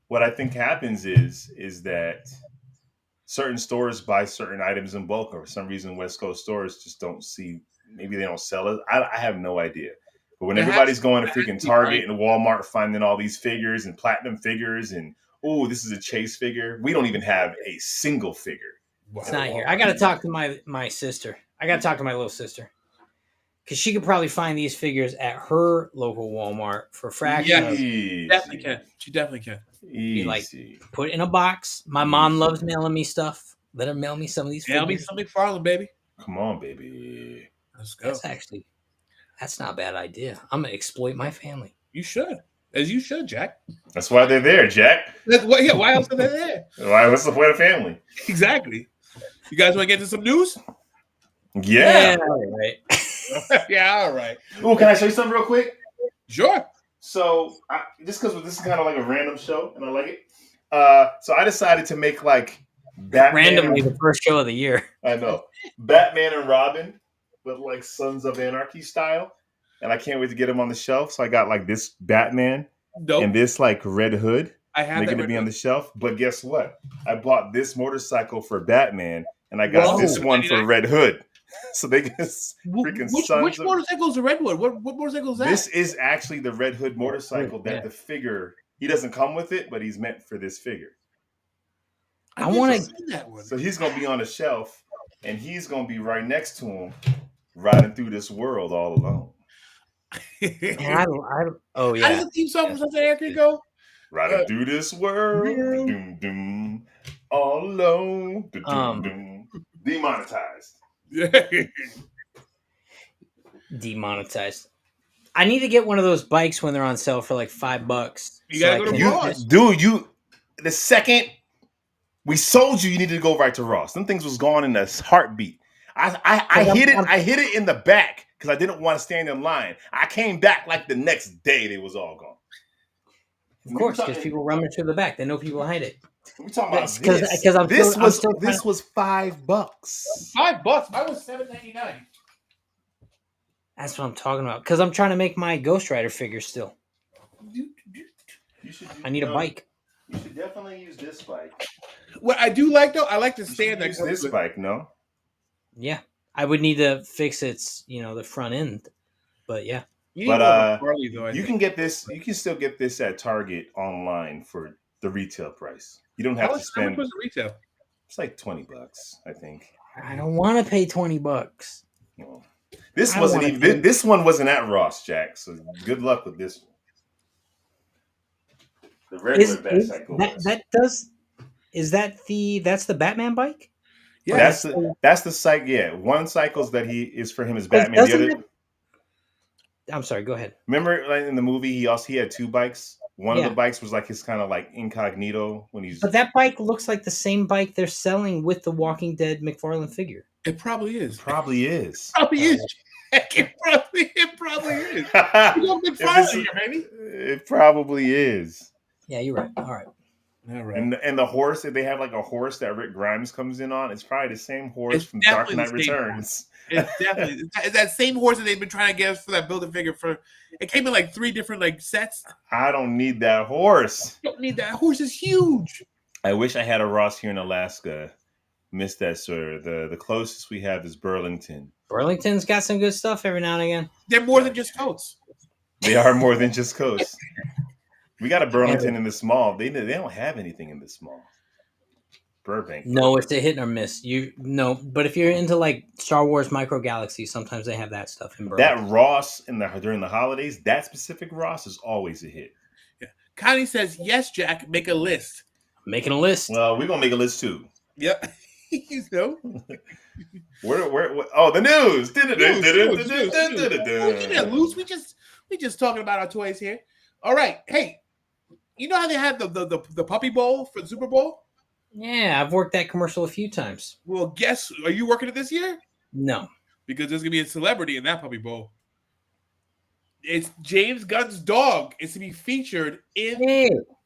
What I think happens is that certain stores buy certain items in bulk, or for some reason West Coast stores just don't see. Maybe they don't sell it. I have no idea. But when everybody's going to freaking Target and Walmart finding all these figures and platinum figures and, oh, this is a Chase figure, we don't even have a single figure. It's not here. I got to talk to my sister. I got to talk to my little sister. Because she could probably find these figures at her local Walmart for a fraction. Yeah, she definitely can. She definitely can. Be like, put it in a box. My mom loves mailing me stuff. Let her mail me some of these figures. Mail me some McFarlane, baby. Come on, baby. Let's go. That's not a bad idea. I'm going to exploit my family. You should. As you should, Jack. That's why they're there, Jack. Why else are they there? Why? What's the point of family? Exactly. You guys want to get into some news? Yeah. All right. Yeah, all right. Oh, can I show you something real quick? Sure. So, just because this is kind of like a random show, and I like it. So I decided to make like Batman. Randomly, the first show of the year. I know. Batman and Robin, but like Sons of Anarchy style. And I can't wait to get them on the shelf. So I got like this Batman and this like Red Hood. I have They're going to be on the shelf. But guess what? I bought this motorcycle for Batman, and I got this one for Red Hood. So they get freaking Which motorcycle is the Redwood? What motorcycle is that? This is actually the Red Hood motorcycle that the figure, he doesn't come with it, but he's meant for this figure. I want to see that one. So he's going to be on the shelf, and he's going to be right next to him, riding through this world all alone. Oh, yeah. How does the theme song from Sons of Anarchy go? Riding through this world, doom, doom, all alone, doom, doom. Demonetized. Demonetized. I need to get one of those bikes when they're on sale for like $5. You gotta go to Ross. Dude, the second we sold you needed to go right to Ross. Them things was gone in a heartbeat. I hid it in the back because I didn't want to stand in line. I came back like the next day, they was all gone. Of course, because people rummage through the back. They know people hide it. We talking about this was $5. $5. $5. Mine was $7.99. That's what I'm talking about. Because I'm trying to make my Ghost Rider figure still. I need a bike. You should definitely use this bike. What I do like though, I like the stand that use this bike. No. Yeah, I would need to fix its, the front end. But yeah. You can get this. You can still get this at Target online for the retail price. You don't have to spend. How much was the retail? It's like $20, I think. I don't want to pay $20. Well, this I wasn't wanna even do- this one wasn't at Ross, Jack. So good luck with this one. The regular Batcycle was. That's the Batman bike? Yeah, That's the cycle. Yeah, one cycles that he is for him as Wait, Batman. The doesn't other, I'm sorry, go ahead. remember like in the movie, he had two bikes. One of Yeah. the bikes was like his kind of like incognito when he's. But that bike looks like the same bike they're selling with the Walking Dead McFarlane figure. it probably is. Probably is. Probably is. Jack. It probably is. You got McFarlane here, baby. It probably is. Yeah, you're right. All right. All right. And the horse, if they have like a horse that Rick Grimes comes in on, it's probably the same horse It's from Dark definitely Knight the same Returns. It's definitely it's that same horse that they've been trying to get us for that build a figure for. It came in like 3 different like sets. I don't need that horse. You don't need that horse is huge. I wish I had a Ross here in Alaska. Missed that, sir. The closest we have is Burlington. Burlington's got some good stuff every now and again. They're more than just coats. They are more than just coast. We got a Burlington in the small. They don't have anything in the small. Burbank. No, it's a hit or miss. But if you're into like Star Wars Micro Galaxy, sometimes they have that stuff in Burlington. That Ross during the holidays, that specific Ross is always a hit. Yeah. Connie says, yes, Jack, make a list. Making a list. Well, we're gonna make a list too. Yep. You know? Where oh, the news. Keep it loose. We just talking about our toys here. All right. Hey, you know how they had the puppy bowl for the Super Bowl? Yeah, I've worked that commercial a few times. Well, guess, are you working it this year? No. Because there's gonna be a celebrity in that puppy bowl. It's James Gunn's dog. It's to be featured in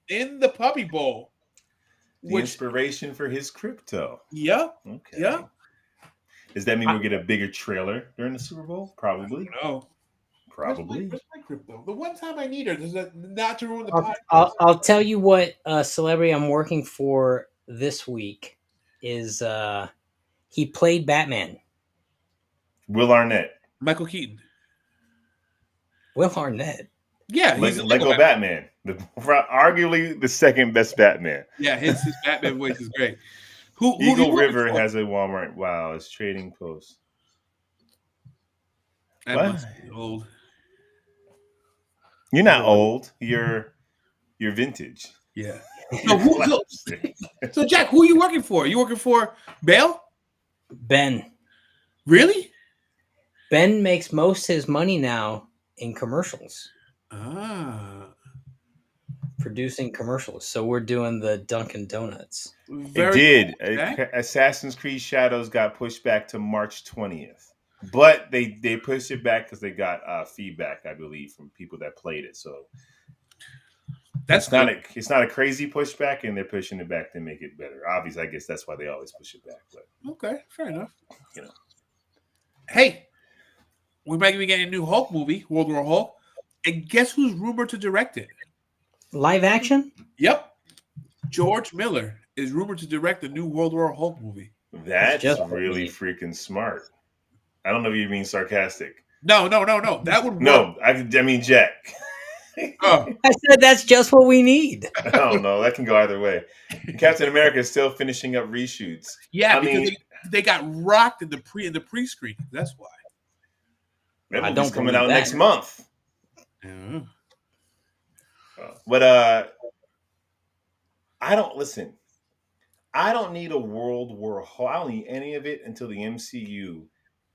the puppy bowl. The inspiration for his crypto. Yeah. Okay. Yeah. Does that mean we'll get a bigger trailer during the Super Bowl? Probably. No. Probably. Where's my crypto? The one time I need her, not to ruin the podcast. I'll tell you what celebrity I'm working for this week is he played Batman. Will Arnett. Michael Keaton. Will Arnett. Yeah, he's Lego Batman. Arguably the second best Batman. Yeah, his Batman voice is great. Who Eagle River has a Walmart. Wow, it's Trading Post. That must be old. You're not old. You're vintage. Yeah. So Jack, who are you working for? Are you working for Bale? Ben. Really? Ben makes most of his money now in commercials. Producing commercials. So we're doing the Dunkin' Donuts. It did. Assassin's Creed Shadows got pushed back to March 20th. But they pushed it back because they got feedback, I believe, from people that played it. So it's not a crazy pushback, and they're pushing it back to make it better. Obviously, I guess that's why they always push it back. But okay, fair enough. You know, hey, we might be getting a new Hulk movie, World War Hulk, and guess who's rumored to direct it? Live action? Yep, George Miller is rumored to direct the new World War Hulk movie. That's really freaking smart. I don't know if you mean sarcastic. No. That would work. No, I mean Jack. Oh. I said that's just what we need. I don't know. That can go either way. Captain America is still finishing up reshoots. Yeah, because they got rocked in the pre-screen. That's why. That movie's coming out next month. Yeah. But I don't need a World War Hulk. I don't need any of it until the MCU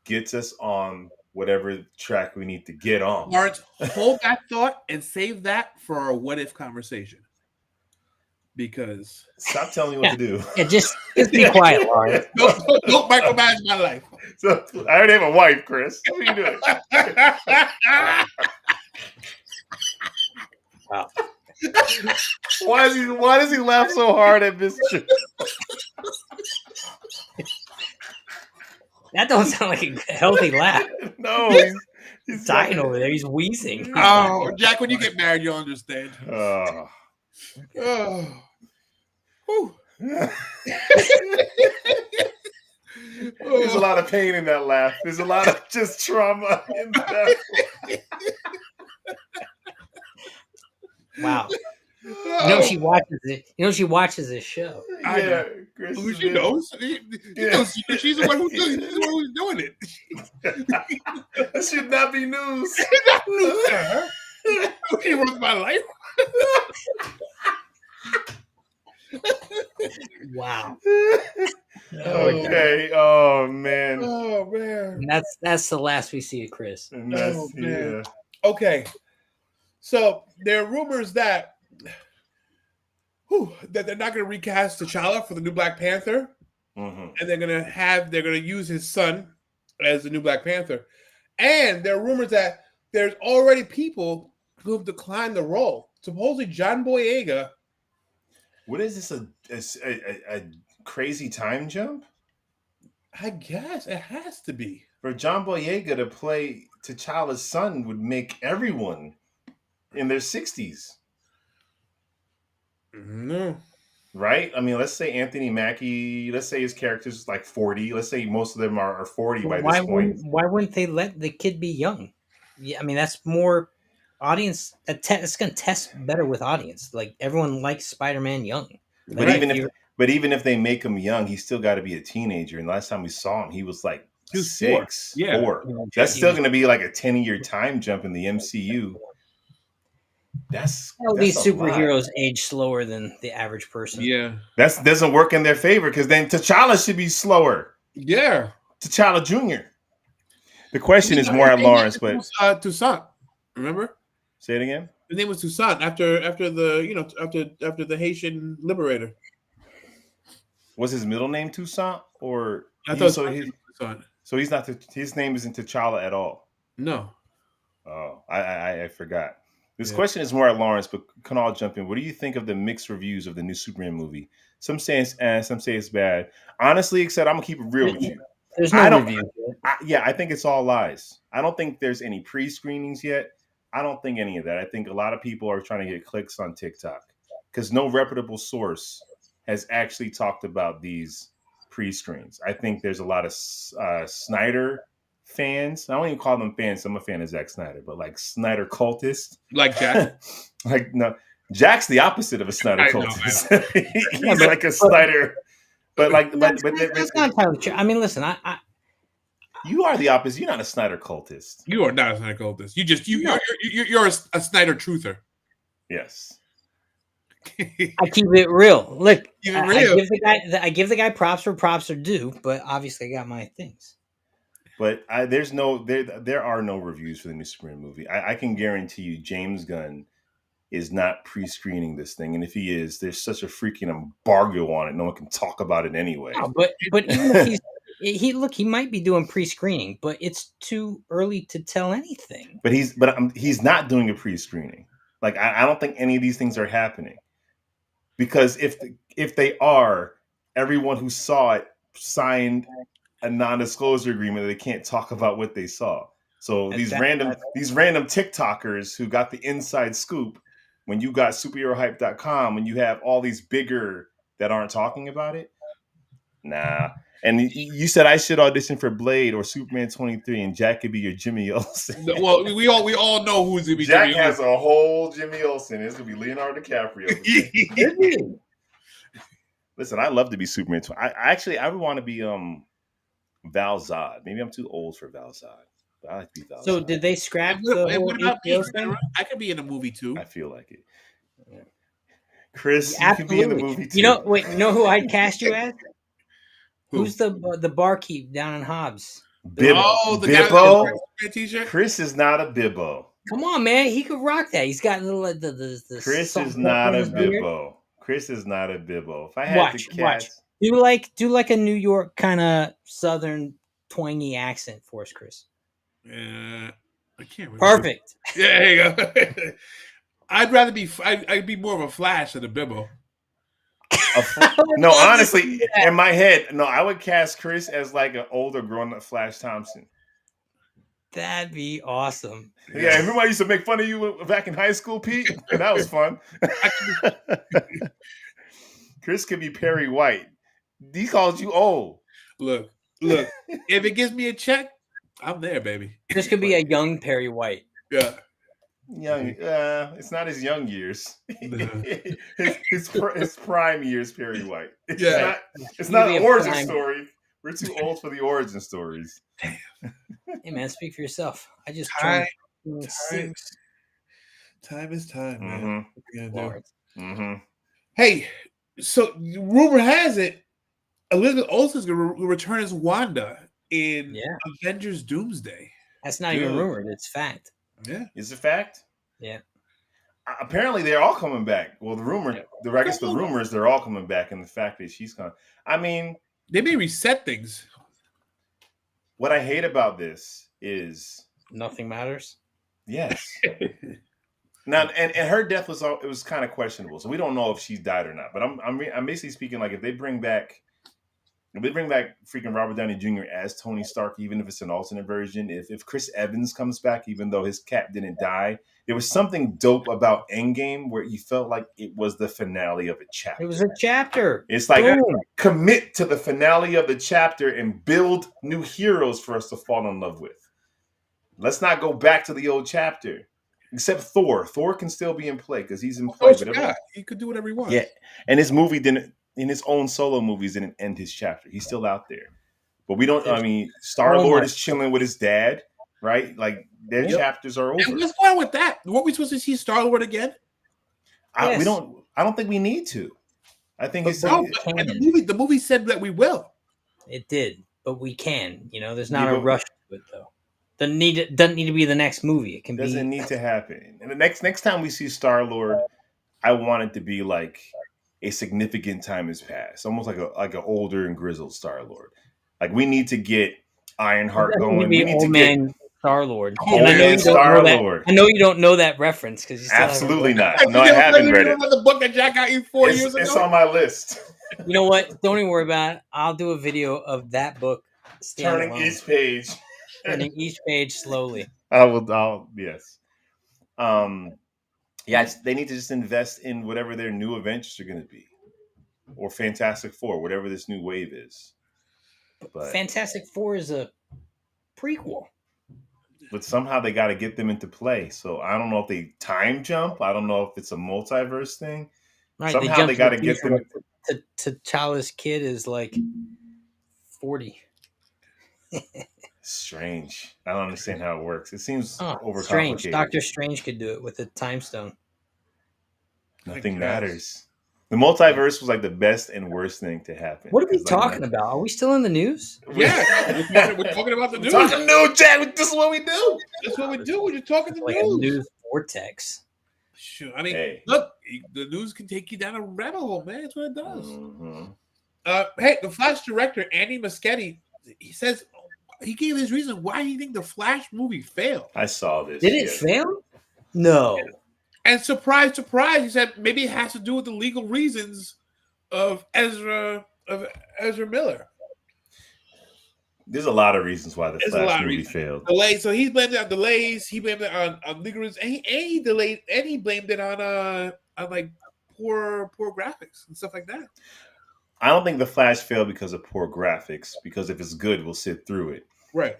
gets us on whatever track we need to get on. Lawrence, hold that thought and save that for our what if conversation. Because stop telling me what to do. Yeah, just be quiet, Lawrence. Don't micromanage my life. So, I already have a wife, Chris. What are you doing? Wow. Why does he laugh so hard at this? That don't sound like a healthy laugh. No, he's dying over there. He's wheezing. Oh, Jack, when you get married, you'll understand. Oh. There's a lot of pain in that laugh. There's a lot of just trauma in that. Wow. She watches it. She watches this show. Yeah. Chris Well, is she in- knows. Yeah. She's the one who's doing it. That should not be news. Not news to her. She runs my life. Wow. Okay. Oh man. Oh man. And that's the last we see of Chris. And that's, Oh, man. yeah. Okay. So there are rumors that they're not going to recast T'Challa for the new Black Panther, Mhm. and they're going to use his son as the new Black Panther. And there are rumors that there's already people who have declined the role. Supposedly John Boyega. What is this? A crazy time jump I guess it has to be. for John Boyega to play T'Challa's son would make everyone in their 60s, No. right? I mean, let's say Anthony Mackie. Let's say his character's like 40. Let's say most of them are 40 by Why this point. wouldn't they let the kid be young? Yeah, I mean that's more audience. It's going to test better with audience. Like everyone likes Spider-Man young. But Like, even if they make him young, he's still got to be a teenager. And last time we saw him, he was like He was 6, four. Yeah. 4. you know, That's he still was- going to be like a 10-year time jump in the MCU. all these that's a lot. superheroes age slower than the average person. Yeah. That doesn't work in their favor because then T'Challa should be slower. Yeah. T'Challa Jr. The question is more at Lawrence, but Toussaint. Remember? say it again. His name was Toussaint after the Haitian liberator. Was his middle name Toussaint or I thought so it was Toussaint. so he's not his name isn't T'Challa at all. No. Oh, I forgot. This Yeah. question is more at Lawrence, but can all jump in. What do you think of the mixed reviews of the new Superman movie? Some say it's some say it's bad. Honestly, except I'm gonna keep it real with you. There's I no don't- review. I think it's all lies. I don't think there's any pre-screenings yet. I don't think any of that. I think a lot of people are trying to get clicks on TikTok because no reputable source has actually talked about these pre-screens. I think there's a lot of Snyder fans. I don't even call them fans. I'm a fan of Zack Snyder, but like Snyder cultists. Like Jack. Like no, Jack's the opposite of a Snyder I know, cultist. He's like a Snyder, but like, That's not entirely true. I mean, listen, I you are the opposite. You're not a Snyder cultist. You are not a Snyder cultist. No. You're a Snyder truther. Yes. I keep it real. Look, Keep it I real. give the guy props where props are due, but obviously I got my things. But there are no reviews for the new Superman movie. I can guarantee you James Gunn is not pre-screening this thing. And if he is, there's such a freaking embargo on it. No one can talk about it anyway. No, but even if he might be doing pre-screening, but it's too early to tell anything. But he's not doing a pre-screening. Like I don't think any of these things are happening. Because if they are, everyone who saw it signed a non-disclosure agreement that they can't talk about what they saw. So these random TikTokers who got the inside scoop when you got superherohype.com, when you have all these bigger that aren't talking about it. Nah. And you said I should audition for Blade or Superman 23 and Jack could be your Jimmy Olsen. Well, we all know who's gonna be Jack Jimmy has Olsen. a whole Jimmy Olsen. It's gonna be Leonardo DiCaprio. Listen, I love to be Superman. I would want to be Val Zod. Maybe I'm too old for Val Zod, but I like to be Val So Zod. did they scrap It the would whole not be HBO fair. thing? I could be in a movie too. I feel like it. Chris, you could be in the Absolutely. movie too. You know who I'd cast you as? Who? Who's the barkeep down in Hobbs? Bibbo. Oh, the guy with Bibbo. the t-shirt. Chris is not a Bibbo. Come on, man, he could rock that. He's got the Chris salt is not in a his beard. Bibbo. Chris is not a Bibbo. If I had Watch. to cast, Do like a New York kind of southern twangy accent for us, Chris. I can't remember. Perfect. Yeah, there you go. I'd rather be. I'd be more of a Flash than a Bibbo. no, honestly, in my head, no, I would cast Chris as like an older grown-up Flash Thompson. That'd be awesome. Yeah, remember I used to make fun of you back in high school, Pete? That was fun. Chris could be Perry White. He calls you old. Look. If it gives me a check, I'm there, baby. This could be a young Perry White. Yeah. Young, it's not his young years. No. his prime years, Perry White. It's Yeah. not. It's You not be an a origin prime- story. We're too old for the origin stories. Hey man, speak for yourself. I just Time, turned time, 6. time is time, man. Mm-hmm. What we gonna do? Lord. Mm-hmm. Hey, so rumor has it Elizabeth Olsen's going to return as Wanda in Yeah. Avengers Doomsday. That's not even Dude. rumored. It's fact. Yeah. Is it fact? Yeah. Apparently, they're all coming back. Well, I guess the rumor is they're all coming back, and the fact that she's coming. I mean, They may reset things. what I hate about this is Nothing matters. yes. Now, and her death was kind of questionable, so we don't know if she's died or not. But I'm basically speaking like if they bring back freaking Robert Downey Jr. as Tony Stark, even if it's an alternate version, if Chris Evans comes back, even though his cap didn't die, there was something dope about Endgame where you felt like it was the finale of a chapter. It was a chapter. It's like Boom. commit to the finale of the chapter and build new heroes for us to fall in love with. Let's not go back to the old chapter. Except Thor. Thor can still be in play because he's in play. Thor's But God. He could do whatever he wants. yeah, and his movie didn't. In his own solo movies, didn't end his chapter. He's still out there. But we don't. I mean, Star Lord is chilling with his dad, right? Like their chapters are over. And what's going on with that? Weren't we supposed to see Star Lord again? We don't. I don't think we need to. I think it's No, and the movie said that we will. It did, but we can. There's not a rush to it though. Doesn't need to be the next movie. It can doesn't need to happen. And the next time we see Star Lord, I want it to be like a significant time has passed, almost like an older and grizzled Star Lord. Like we need to get Ironheart going. We need to get Star-Lord. Old Man Star-Lord. I know you don't know that reference because you still absolutely not. Like, No, I haven't read it. The book that Jack got you 4 years ago. It's on my list. You know what? Don't even worry about it. I'll do a video of that book. Turning each page. Turning each page slowly. Yes. Yeah, they need to just invest in whatever their new Avengers are going to be, or Fantastic Four, whatever this new wave is. But Fantastic Four is a prequel. But somehow they got to get them into play. So I don't know if they time jump. I don't know if it's a multiverse thing. Right, somehow they got to get them. T'Challa's kid is like 40. Strange. I don't understand how it works. It seems overcomplicated. Strange. Doctor Strange could do it with a time stone. Nothing matters. The multiverse was like the best and worst thing to happen. What are we talking about? Are we still in the news? Yeah, we're talking about the news. Talking news, Jack. This is what we do. That's what we do. We're just talking the like news. A news vortex. Sure. I mean, look, the news can take you down a rabbit hole, man. That's what it does. Mm-hmm. Hey, the Flash director Andy Muschietti, he says he gave his reason why he think the Flash movie failed. I saw this. Did it fail? No. And surprise, surprise, he said maybe it has to do with the legal reasons of Ezra Miller. There's a lot of reasons why the Flash movie failed. Delays. So he blamed it on delays. He blamed it on legal reasons, and he delayed, and he blamed it on like poor graphics and stuff like that. I don't think the Flash failed because of poor graphics. Because if it's good, we'll sit through it. Right.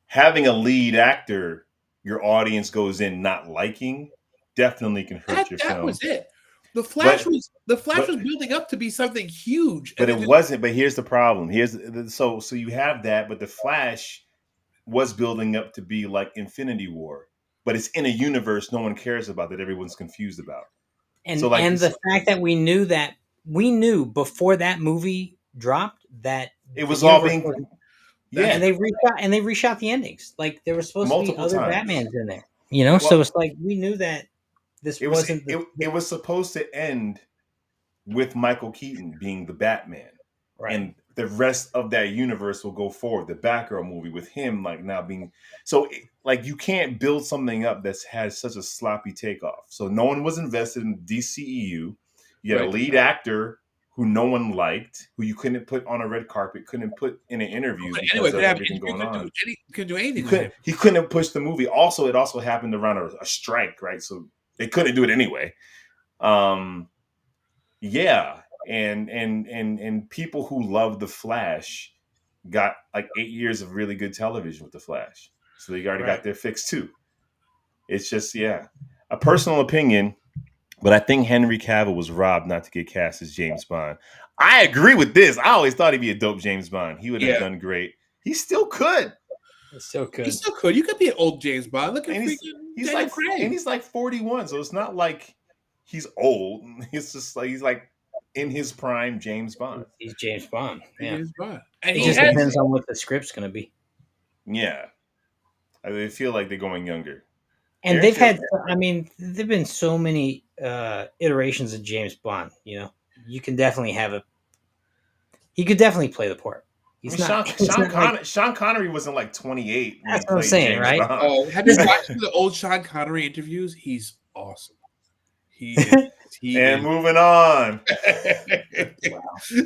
Having a lead actor your audience goes in not liking definitely can hurt your film. That was it. The Flash was building up to be something huge, but it wasn't. But here's the problem. So you have that, but the Flash was building up to be like Infinity War, but it's in a universe no one cares about, that everyone's confused about. And so the fact that we knew before that movie dropped that it was all being and they reshot the endings. Like there were supposed to be other Batmans in there. So it's like we knew that it was supposed to end with Michael Keaton being the Batman, right? And the rest of that universe will go forward. The Batgirl movie with him now being you can't build something up that has such a sloppy takeoff. So no one was invested in DCEU. You had a lead actor who no one liked, who you couldn't put on a red carpet, couldn't put in an interview because of everything going on. Couldn't do anything. He couldn't push the movie. Also, it also happened around a strike, right? So they couldn't do it anyway. And people who love The Flash got like 8 years of really good television with The Flash. So they already got their fix too. It's just a personal opinion, but I think Henry Cavill was robbed not to get cast as James Bond. I agree with this. I always thought he'd be a dope James Bond. He would have Yeah. done great. He still could. It's so good. You still could. You could be an old James Bond. Look at And freaking he's Daniel like Craig. and he's like 41, so it's not like he's old. It's just like he's like in his prime James Bond. He's James Bond. Yeah. James Bond. And It he just has, depends on what the script's going to be. Yeah. I feel like they're going younger. And Very they've true. had, I mean, there've been so many iterations of James Bond. You know, you can definitely he could definitely play the part. He's not. Sean Connery wasn't like 28 when That's he what I'm played saying, James right? Bond. oh, have you watched the old Sean Connery interviews? He's awesome. He is. He And is. moving on.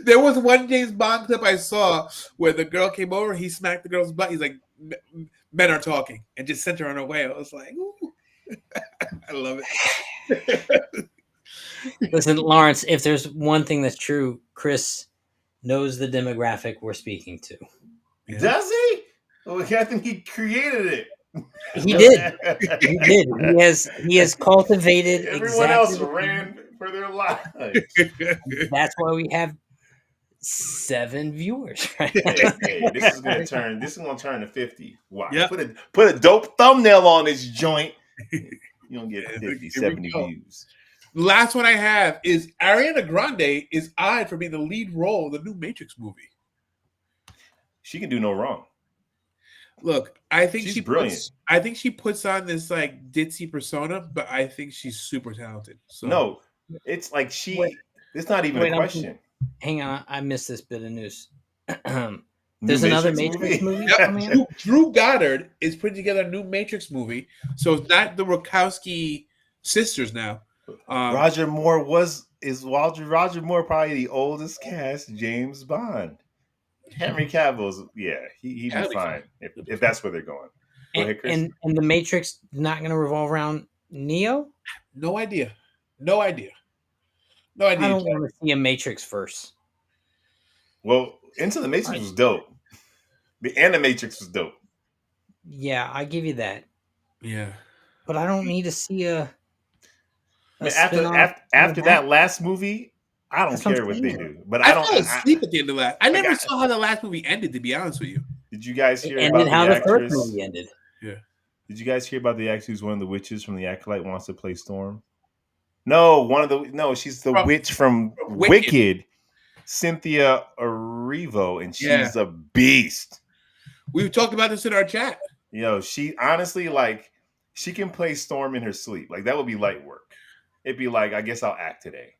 There was one James Bond clip I saw where the girl came over, he smacked the girl's butt. He's like, men are talking, and just sent her on her way. I was like, ooh. I love it. Listen, Lawrence, if there's one thing that's true, Chris knows the demographic we're speaking to. Yeah. Does he? Well, I think he created it. He did. He did. He has cultivated Everyone exactly else the- ran for their lives. That's why we have 7 viewers, right? Hey, this is gonna turn to 50. Wow. Yep. Put a dope thumbnail on this joint. You don't get Yeah, 50, here we 70 go. views. Last one I have is Ariana Grande is eyed for being the lead role in the new Matrix movie. She can do no wrong. Look, I think She's she brilliant. she puts on this like ditzy persona, but I think she's super talented. So No, it's like Wait. it's not even Wait, a I'm- question. Hang on, I missed this bit of news. New There's another Matrix movie Yep. coming out? Drew Goddard is putting together a new Matrix movie. So it's not the Wachowski sisters now. Roger Moore probably the oldest cast James Bond. Henry Cavill's he'd be That'd be fine if that's where they're going. Go ahead, Chris. And the Matrix not going to revolve around Neo? No idea. No idea. I don't want to see a Matrix first. Well, Into the Matrix was dope. The Animatrix was dope. Yeah, I give you that. Yeah. But I don't need to see a I mean, spin-off after of that last movie, I don't That's what care I'm what they saying. do. But I I don't. fell asleep at the end of that. I never got- saw how the last movie ended, to be honest with you. Did you guys hear And about then how the the first actress? movie ended. Did you guys hear about the actress who's one of the witches from the Acolyte wants to play Storm? No, she's the From- witch from from Wicked. Wicked. Cynthia Erivo, and she's Yeah. a beast. We've talked about this in our chat. She honestly she can play Storm in her sleep. Like that would be light work. It'd be like, I guess I'll act today.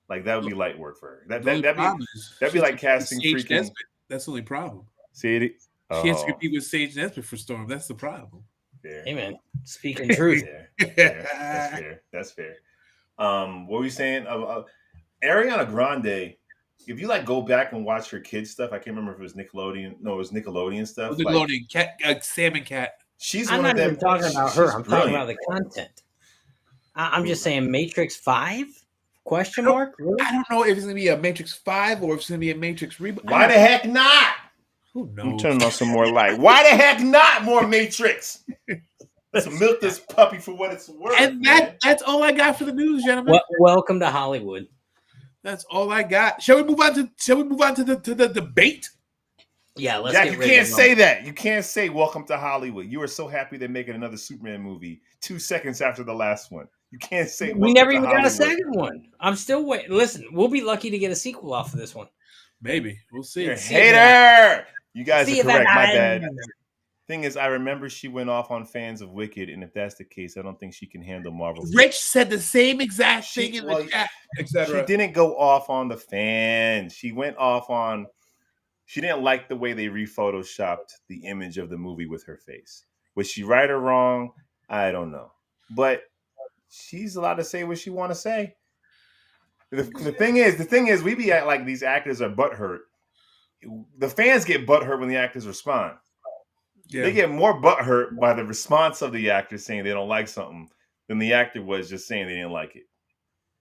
Like that would be light work for her. The only problem is that'd she be has like to compete with casting Sage freaking- Nesbitt. That's the only problem. See it. She has to compete with Sage Nesbitt for Storm. That's the problem. Fair. Hey, man. Speaking truth. Fair. That's fair. What were you saying? Ariana Grande. If you go back and watch her kids stuff, I can't remember if it was Nickelodeon. No, it was Nickelodeon stuff. Nickelodeon, Salmon Cat. She's I'm one of not them. even talking about her. I'm brilliant. talking about the content. I'm just saying Matrix 5? Question mark? Really? I don't know if it's going to be a Matrix 5 or if it's going to be a Matrix reboot. Why the heck not? Who I'm knows? turning on some more light. Why the heck not more Matrix? Let's milk this puppy for what it's worth. And man. that's all I got for the news, gentlemen. Welcome to Hollywood. That's all I got. Shall we move on to the debate? Yeah, let's Jack, get you ready can't to say that. You can't say "Welcome to Hollywood." You were so happy they're making another Superman movie 2 seconds after the last one. You can't say We "Welcome never to even got a Hollywood." second one. I'm still waiting. Listen, we'll be lucky to get a sequel off of this one. Maybe. We'll see. You're a See you hater. You guys See are you correct. My then. bad. Thing is, I remember she went off on fans of Wicked, and if that's the case, I don't think she can handle Marvel. Rich said the same exact thing in Well, the chat, She etc. didn't go off on the fans. She went off on. She didn't like the way they refotoshopped the image of the movie with her face. Was she right or wrong? I don't know. But she's allowed to say what she want to say. The thing is, we be at like these actors are butthurt. The fans get butthurt when the actors respond. Yeah. They get more butthurt by the response of the actor saying they don't like something than the actor was just saying they didn't like it.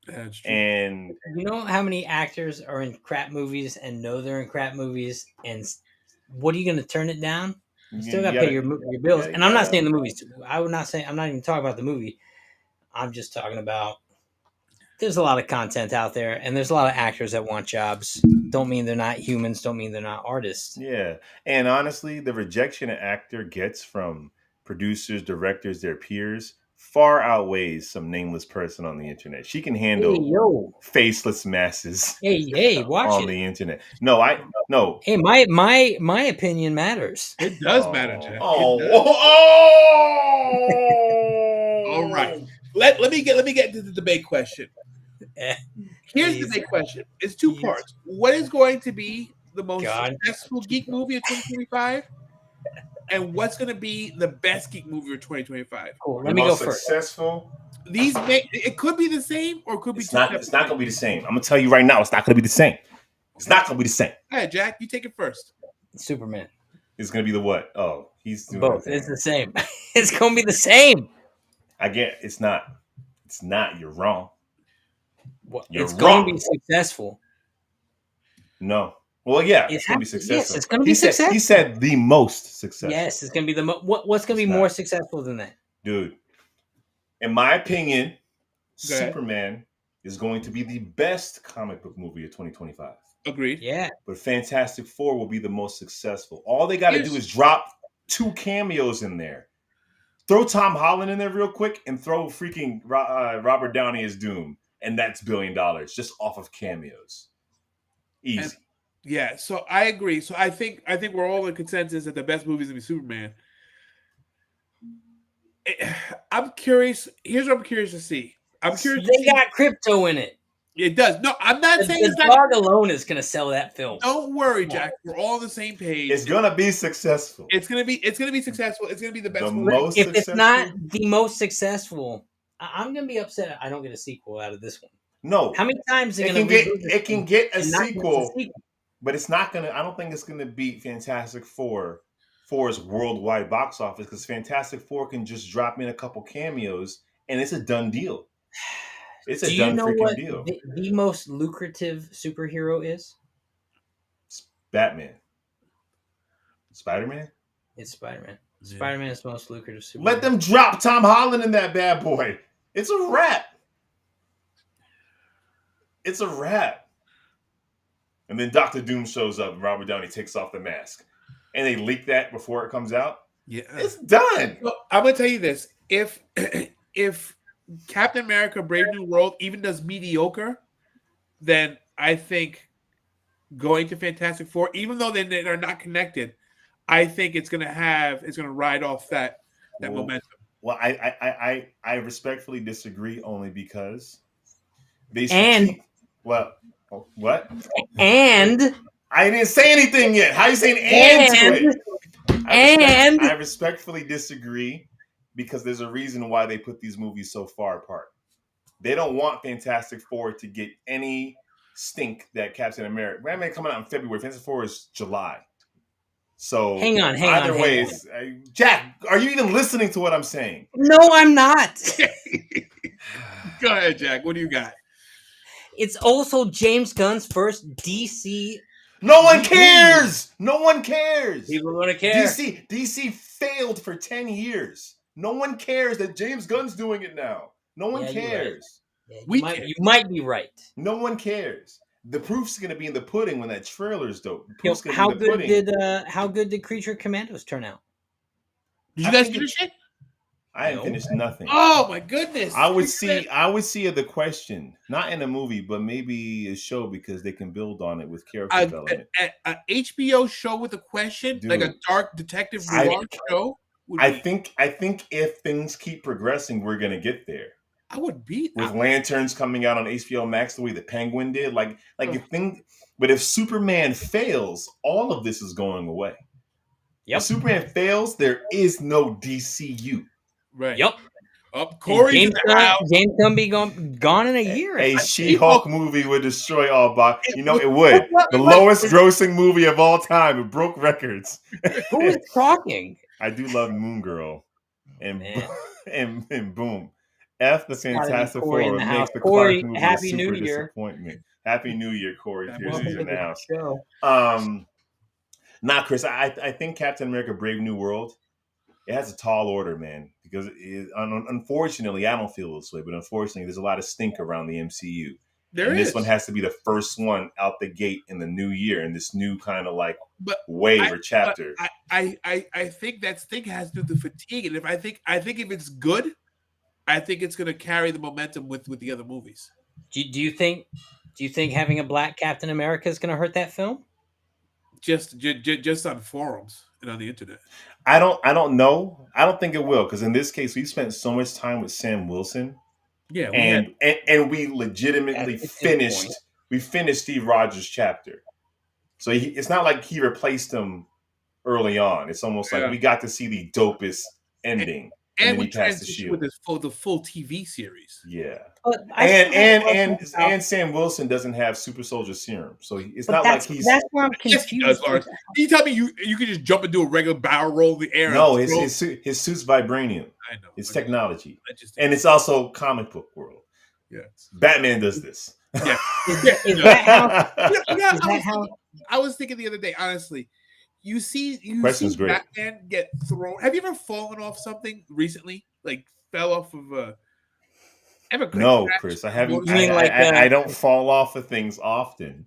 That's true. And You know how many actors are in crap movies and know they're in crap movies? And what are you going to turn it down? You still got to pay your bills. yeah, And I'm not yeah. saying the movies. I would not say. I'm not even talking about the movie. I'm just talking about. There's a lot of content out there, and there's a lot of actors that want jobs. Don't mean they're not humans. Don't mean they're not artists. Yeah. And honestly, the rejection an actor gets from producers, directors, their peers far outweighs some nameless person on the internet. She can Hey handle yo. faceless masses Hey, watch on it. the internet. No. Hey, my opinion matters. It does matter, Jack. Oh, It does. oh. All right. Let me get to the debate question. Eh, Here's the Jeez. big question. It's two Jeez. parts. What is going to be the most God. successful geek movie of 2025? And what's going to be the best geek movie of 2025? Cool. The Let me go most first. successful. It could be the same or it could be It's two not separate going to things. be the same. I'm going to tell you right now, it's not going to be the same. It's not going to be the same. All right, Jack, you take it first. Superman. It's going to be the what? Oh, he's doing Both. the It's thing. the same. It's gonna be the same. I get it's not. It's not. You're wrong. Well, You're it's going to wrong. be successful. No. Well, yeah, It it's going to be has to- successful. yes, it's gonna be He successful. said the most successful. Yes, it's gonna be the what's gonna It's be more not. successful than that? Dude. In my opinion, Go ahead. Superman is going to be the best comic book movie of 2025. Agreed. Yeah. But Fantastic Four will be the most successful. All they got to do Here's- is drop 2 cameos in there. Throw Tom Holland in there real quick and throw freaking Robert Downey as Doom. And that's $1 billion just off of cameos. Easy. Yeah, so I agree. So I think we're all in consensus that the best movie is gonna be Superman. I'm curious. Here's what I'm curious to see. I'm curious. They got crypto in it. It does. No, I'm not The, saying the it's not. dog alone is gonna sell that film. Don't worry, Jack. We're all on the same page. It's going to be successful. It's gonna be successful. It's gonna be the best The movie. most If it's successful? not the most successful, I'm gonna be upset. I don't get a sequel out of this one. No. How many times are It gonna can get reboot this it can thing get a and not get sequel, but it's not gonna. I don't think it's gonna beat Fantastic Four's worldwide box office because Fantastic Four can just drop in a couple cameos and it's a done deal. It's a Do you done know freaking what deal. the most lucrative superhero is? It's Batman, Spider-Man. It's Spider-Man. Yeah. Spider-Man is the most lucrative superhero. Let them drop Tom Holland in that bad boy. It's a wrap. It's a wrap. And then Dr. Doom shows up and Robert Downey takes off the mask. And they leak that before it comes out. Yeah. It's done. Well, I'm gonna tell you this: if Captain America: Brave New World even does mediocre, then I think going to Fantastic Four, even though they're not connected, I think it's gonna ride off that Well, momentum. Well, I respectfully disagree only because they should And- keep. Well, what? And I didn't say anything yet. How you saying and to it? I respectfully disagree because there's a reason why they put these movies so far apart. They don't want Fantastic Four to get any stink that Captain America. Batman coming out in February. Fantastic Four is July. So hang on. either way, Jack, are you even listening to what I'm saying? No, I'm not. Go ahead, Jack. What do you got? It's also James Gunn's first DC. No one cares. No one cares. People are gonna care. DC failed for 10 years. No one cares that James Gunn's doing it now. No one Yeah, you're right. cares. Yeah, We you might be right. No one cares. The proof's going to be in the pudding when that trailer's dope. The Yo, proof's going to be in the pudding. how good did Creature Commandos turn out? Did you I guys think finish it? I haven't No. finished nothing. Oh my goodness! I would see the question, not in a movie, but maybe a show because they can build on it with character development. a HBO show with a question, like a Dude. dark detective I- noir show. would I be- think if things keep progressing, we're gonna get there. I would beat. With Lanterns coming out on HBO Max the way the Penguin did, but if Superman fails, all of this is going away. Yep. If Superman fails, there is no DCU. Right. Yep. Up, Corey's in James the house. Gunn be gone in a year. A She-Hulk movie would destroy all box. You know, it would. What- The what- lowest grossing movie of all time. It broke records. Who is talking? I do love Moon Girl. And Man. and boom. F the gotta be Fantastic Corey Four in the makes house. the Corey, Clark movie Happy a New super Year. disappointment. Happy New Year, Corey. Yeah, Pierce welcome is in the house. Show. Nah, Chris, I think Captain America: Brave New World, it has a tall order, man. Because unfortunately, I don't feel this way, but unfortunately, there's a lot of stink around the MCU. There And is. this one has to be the first one out the gate in the new year, in this new kind of like But wave or chapter. I think that thing has to do with fatigue, and I think if it's good, I think it's going to carry the momentum with the other movies. Do you think having a black Captain America is going to hurt that film? Just on forums and on the internet. I don't know. I don't think it will, because in this case, we spent so much time with Sam Wilson. Yeah, and we legitimately finished. We finished Steve Rogers' chapter, so it's not like he replaced him early on. It's almost like we got to see the dopest ending, and we we passed the transitioned shield with the full TV series. Yeah, But and Sam Wilson doesn't have super soldier serum, so it's not like he's. That's where I'm Yes, he confused. does, Lars. Can you tell me you can just jump into a regular barrel roll in the air? No, his suit's vibranium. I know. It's technology, just and it's also comic book world. Yeah, Batman does this. Yeah. Is that how? I was thinking the other day, honestly. You see Question's great. Batman get thrown. Have you ever fallen off something recently? Like fell off of a. No, Chris, I haven't. You mean I don't fall off of things often.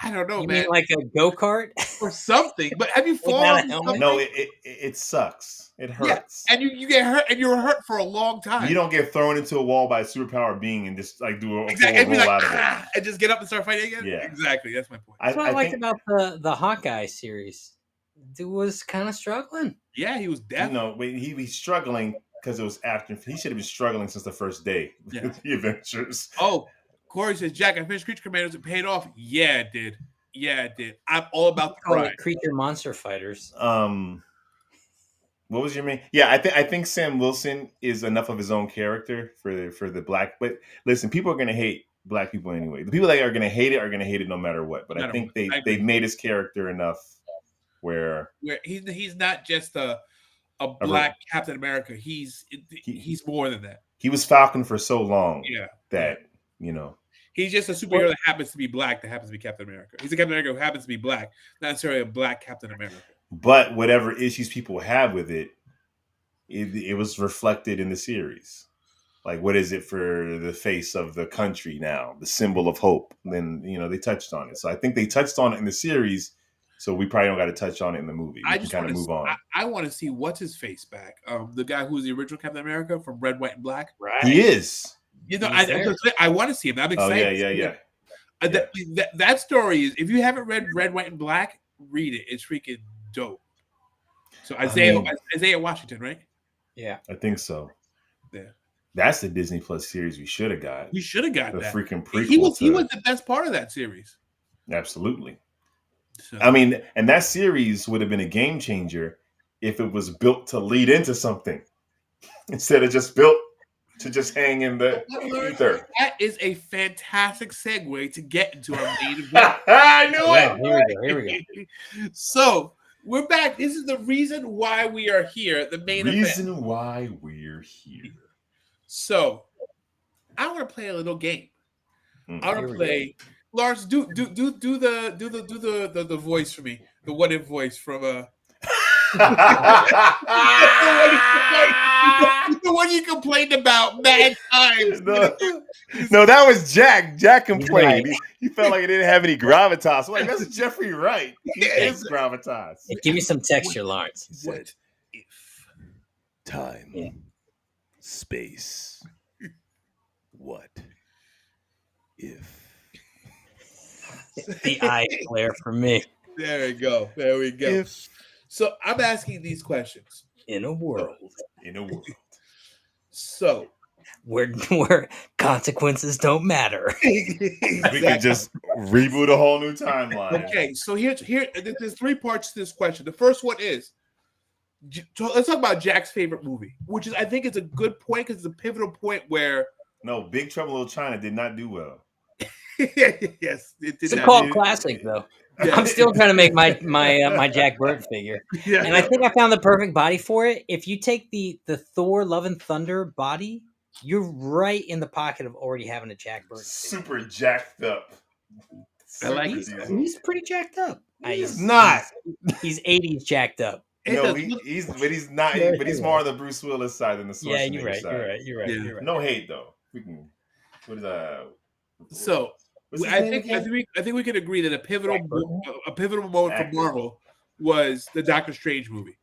I don't know, You man. mean like a go-kart or something? But have you fallen Without off a helmet? something? No, it sucks. It hurts. And you get hurt, and you're hurt for a long time. You don't get thrown into a wall by a superpower being and just like do a exactly. full roll out of it. And just get up and start fighting again. Yeah, exactly. That's my point. That's what I liked think, about the Hawkeye series. Dude was kind of struggling. Yeah, he was deaf. He was struggling because it was after. He should have been struggling since the first day. Yeah. The Avengers. Oh, Corey says, Jack, I finished Creature Commandos. It paid off. Yeah, it did. I'm all about the pride. Creature Monster Fighters. What was your main? Yeah, I think Sam Wilson is enough of his own character for the black. But listen, people are going to hate black people anyway. The people that are going to hate it no matter what. But I think they made his character enough where he's not just a black Captain America. He's more than that. He was Falcon for so long. Yeah, that he's just a superhero that happens to be black. That happens to be Captain America. He's a Captain America who happens to be black, not necessarily a black Captain America. But whatever issues people have with it was reflected in the series. Like, what is it for the face of the country now? The symbol of hope. Then, they touched on it. So I think they touched on it in the series. So we probably don't got to touch on it in the movie. We can kind of move on. I want to see what's his face back. The guy who's the original Captain America from Red, White, and Black. Right. He is. I want to see him. I'm excited. Oh, yeah. That story is, if you haven't read Red, White, and Black, read it. It's freaking dope. So Isaiah Washington, right? Yeah, I think so. Yeah, that's the Disney Plus series we should have got. We should have got the that freaking prequel. He was the best part of that series. Absolutely. So. I mean, and that series would have been a game changer if it was built to lead into something instead of just built to just hang in the ether. That is a fantastic segue to get into our main event. I knew it. Here we go. So we're back. This is the reason why we are here. The main event. Reason why we're here. So I want to play a little game. I want to play. Lars, do the voice for me. The what if voice from the one you complained about mad times. No, that was Jack. Jack complained. Right. He felt like it didn't have any gravitas. I'm like, that's Jeffrey Wright. He is gravitas. Hey, give me some texture, Lawrence. He said, if time, space, what if? The eye glare for me. There we go. So I'm asking these questions. In a world. So where consequences don't matter. Exactly. We can just reboot a whole new timeline. Okay, so there's three parts to this question. The first one is, let's talk about Jack's favorite movie, which is, I think, it's a good point because it's a pivotal point where. No, Big Trouble in Little China did not do well. Yes, it did. It's a cult classic, though. Yeah. I'm still trying to make my Jack Burton figure, and I think I found the perfect body for it. If you take the Thor: Love and Thunder body, you're right in the pocket of already having a Jack Burton figure. Super jacked up. I like he's pretty jacked up. He's not. He's 80s jacked up. It No, does he, look- he's but he's not. Yeah, But he's you're more right. on the Bruce Willis side than the Schwarzenegger Yeah, you're right. side. You're right. You're right. Yeah. You're right. No hate though. We can. What is that? So What's his I name think again? I think we can agree that a pivotal Jack Burton. moment Actor. for Marvel was the Doctor Strange movie.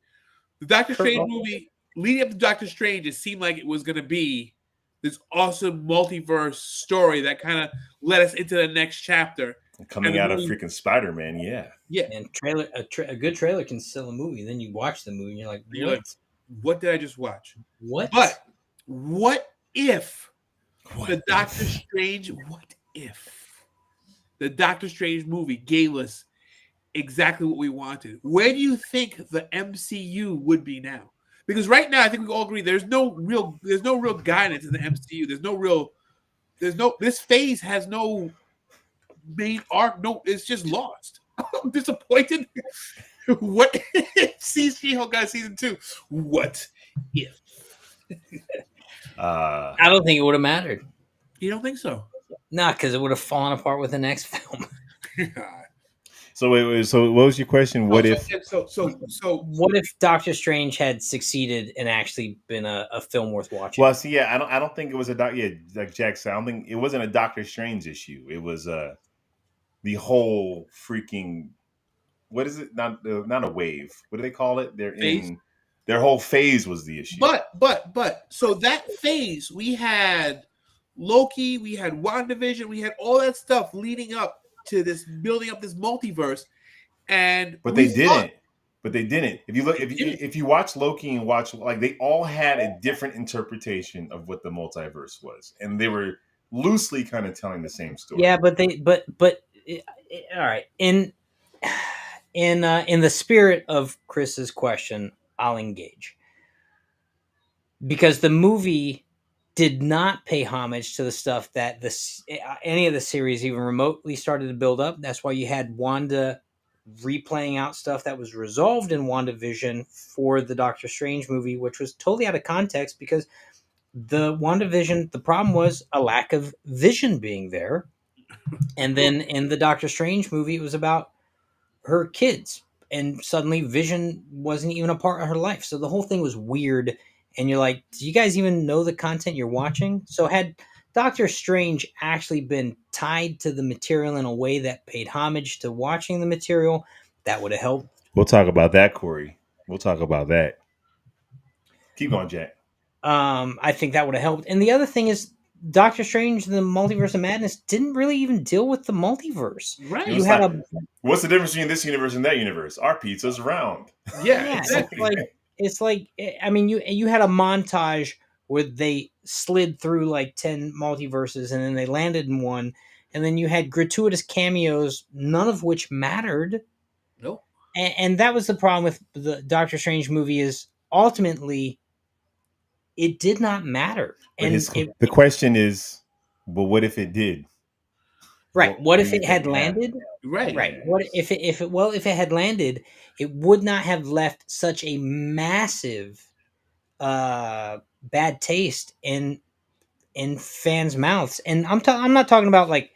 The Doctor Kurt Strange Russell. movie, leading up to Doctor Strange, it seemed like it was going to be this awesome multiverse story that kind of led us into the next chapter. Coming And the out of movie- freaking Spider-Man, yeah. Yeah, And a good trailer can sell a movie. Then you watch the movie and you're like, You're what? like, what did I just watch? What? But what if What the if? Doctor Strange? What if the Doctor Strange movie gave us exactly what we wanted? Where do you think the MCU would be now? Because right now, I think we all agree there's no real guidance in the MCU. This phase has no main arc. No, it's just lost. I'm disappointed. What if She-Hulk got season 2? What if? Uh, I don't think it would have mattered. You don't think so? Nah, because it would have fallen apart with the next film. so wait, so what was your question? What if? So What if Doctor Strange had succeeded and actually been a film worth watching? Well, see, yeah, I don't think it was a doc. Yeah, like Jack said, I don't think it wasn't a Doctor Strange issue. It was the whole freaking what is it? Not a wave. What do they call it? Phase? Their whole phase was the issue. But so that phase we had Loki, we had WandaVision, we had all that stuff leading up to this building up this multiverse, But they didn't. If you watch Loki and watch like they all had a different interpretation of what the multiverse was, and they were loosely kind of telling the same story. Yeah, but all right. In the spirit of Chris's question, I'll engage because the movie did not pay homage to the stuff that any of the series even remotely started to build up. That's why you had Wanda replaying out stuff that was resolved in WandaVision for the Doctor Strange movie, which was totally out of context because the WandaVision, the problem was a lack of vision being there. And then in the Doctor Strange movie, it was about her kids. And suddenly Vision wasn't even a part of her life. So the whole thing was weird. And you're like, do you guys even know the content you're watching? So had Doctor Strange actually been tied to the material in a way that paid homage to watching the material, that would have helped. We'll talk about that, Corey. We'll talk about that. Keep going, Jack. I think that would have helped. And the other thing is, Doctor Strange, the Multiverse of Madness, didn't really even deal with the multiverse. right. It You was had like, what's the difference between this universe and that universe? Our pizza's round. Yeah, exactly. it's like I mean, you had a montage where they slid through like 10 multiverses and then they landed in one, and then you had gratuitous cameos, none of which mattered. Nope. And that was the problem with the Doctor Strange movie is ultimately it did not matter. But And the question is, but what if it did? right, What what do if you it had think landed? Right. Right. What if it had landed, it would not have left such a massive bad taste in fans' mouths. And I'm not talking about like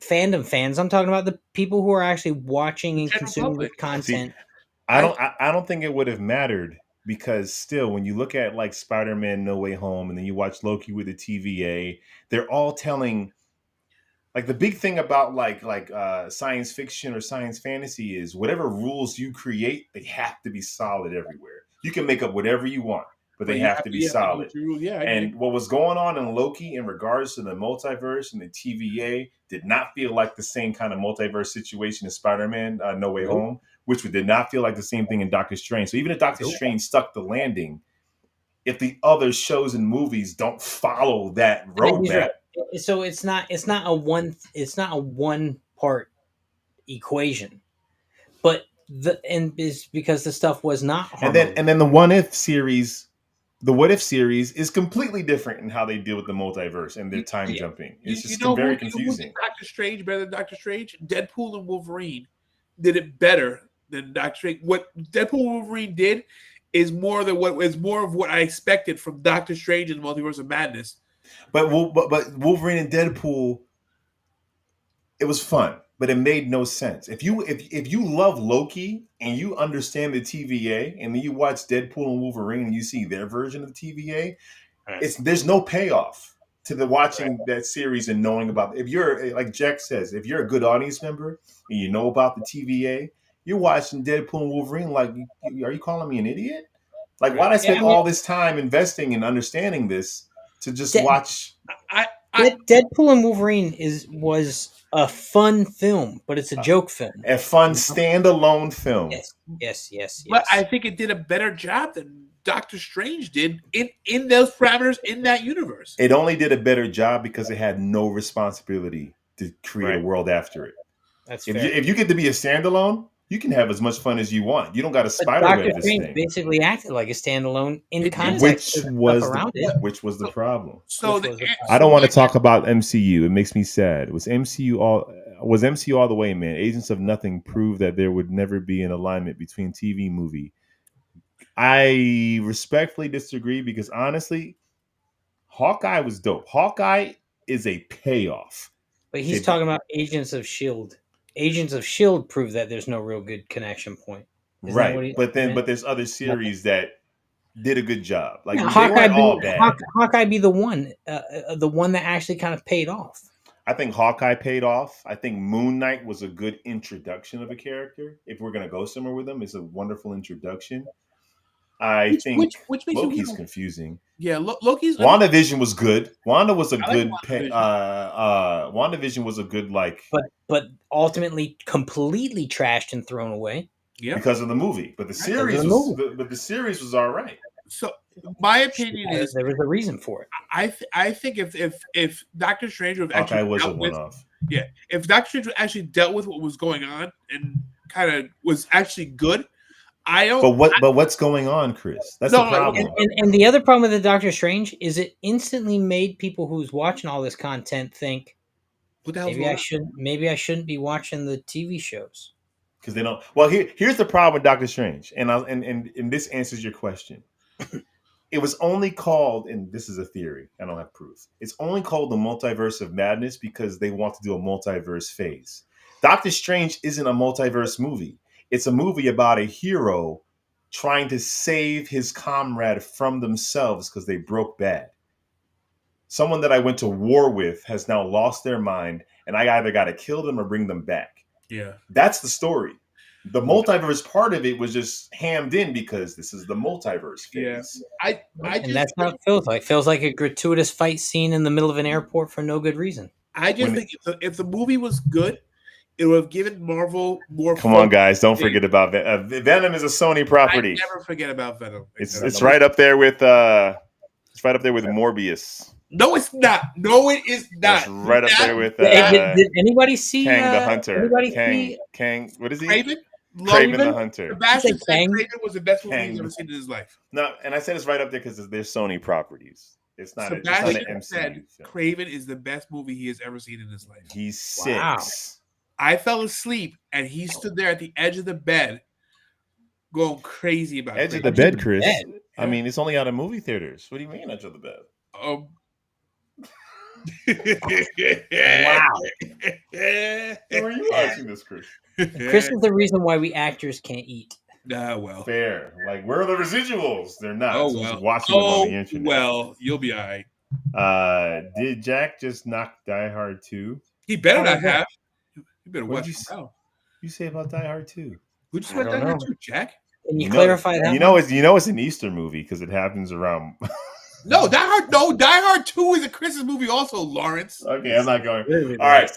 fandom fans. I'm talking about the people who are actually watching and General consuming the public. content. I don't think it would have mattered because still, when you look at like Spider-Man No Way Home and then you watch Loki with the TVA, they're all telling like the big thing about like science fiction or science fantasy is whatever rules you create, they have to be solid everywhere. You can make up whatever you want, but they have to be solid. Yeah. And what was going on in Loki in regards to the multiverse and the TVA did not feel like the same kind of multiverse situation as Spider-Man No Way Home, which did not feel like the same thing in Doctor Strange. So even if Doctor Strange stuck the landing, if the other shows and movies don't follow that roadmap, So it's not a one part equation, but is because the stuff was not harmonious. and then the What If series. The What If series is completely different in how they deal with the multiverse and their time jumping. It's just very confusing. Doctor Strange better than Doctor Strange? Deadpool and Wolverine did it better than Doctor Strange. What Deadpool and Wolverine did is more of what I expected from Doctor Strange and the Multiverse of Madness. But Wolverine and Deadpool, it was fun. but it made no sense. If you love Loki and you understand the TVA, and then you watch Deadpool and Wolverine and you see their version of the TVA, Right. there's no payoff to the watching that series and knowing about. If you're like Jack says, if you're a good audience member and you know about the TVA, you're watching Deadpool and Wolverine. Like, are you calling me an idiot? Like, why'd I spend all this time investing and understanding this to just watch? Deadpool and Wolverine was a fun film, but it's a joke film. A fun standalone film. Yes. But I think it did a better job than Doctor Strange did in those parameters in that universe. It only did a better job because it had no responsibility to create a world after it. That's if you get to be a standalone, you can have as much fun as you want. You don't got to spiderweb this thing. Doctor Strange basically acted like a standalone in context, which was the problem. So I don't want to talk about MCU. It makes me sad. Was MCU all the way, man? Agents of Nothing proved that there would never be an alignment between TV and movie. I respectfully disagree because honestly, Hawkeye was dope. Hawkeye is a payoff. But he's talking about Agents of S.H.I.E.L.D. Agents of S.H.I.E.L.D. prove that there's no real good connection point. Right. But there's other series that did a good job. Like, Hawkeye be the one that actually kind of paid off. I think Hawkeye paid off. I think Moon Knight was a good introduction of a character. If we're going to go somewhere with them, it's a wonderful introduction. I think Loki's confusing. Yeah, Loki's. WandaVision was good. WandaVision was a good but ultimately completely trashed and thrown away. Yeah, because of the movie. But the series was all right. So my opinion is there was a reason for it. I think if Doctor Strange would have actually was a one-off. Yeah, if Doctor Strange actually dealt with what was going on and kind of was actually good. But what's going on, Chris? That's the problem. And the other problem with the Doctor Strange is it instantly made people who's watching all this content think, maybe I shouldn't be watching the TV shows because they don't. Well, here's the problem with Doctor Strange, and this answers your question. It was only called, and this is a theory, I don't have proof. It's only called the Multiverse of Madness because they want to do a multiverse phase. Doctor Strange isn't a multiverse movie. It's a movie about a hero trying to save his comrade from themselves because they broke bad. Someone that I went to war with has now lost their mind, and I either got to kill them or bring them back. Yeah. That's the story. The multiverse part of it was just hammed in because this is the multiverse phase. Yeah. That's how it feels like. It feels like a gratuitous fight scene in the middle of an airport for no good reason. I just think if the movie was good, it would have given Marvel more. Come on, guys! Don't forget about Venom. Venom is a Sony property. I never forget about Venom. It's right up there with Morbius. No, it's not. No, it is not. It's right up there with. Did anybody see Kang the Hunter? Kang. What is he? Craven the Hunter. Sebastian said Craven was the best movie he's ever seen in his life. No, and I said it's right up there because they're Sony properties. It's not. Sebastian an MCU said Craven is the best movie he has ever seen in his life. He's 6. Wow. I fell asleep and he stood there at the edge of the bed going crazy about edge of the bed, Chris. I mean, it's only out of movie theaters. What do you mean edge of the bed? Wow. Where are you watching this, Chris? Chris is the reason why we actors can't eat. Well. Fair. Like, where are the residuals? They're not. Oh, so well. Watching them on the internet. Well, you'll be all right. Did Jack just knock Die Hard 2? He better not have. You better watch his mouth. You say about Die Hard 2? Who just went Die Hard 2, Jack? Can you clarify that? It's an Easter movie because it happens around. No, Die Hard 2 is a Christmas movie also, Lawrence. Okay, I'm not going. All right.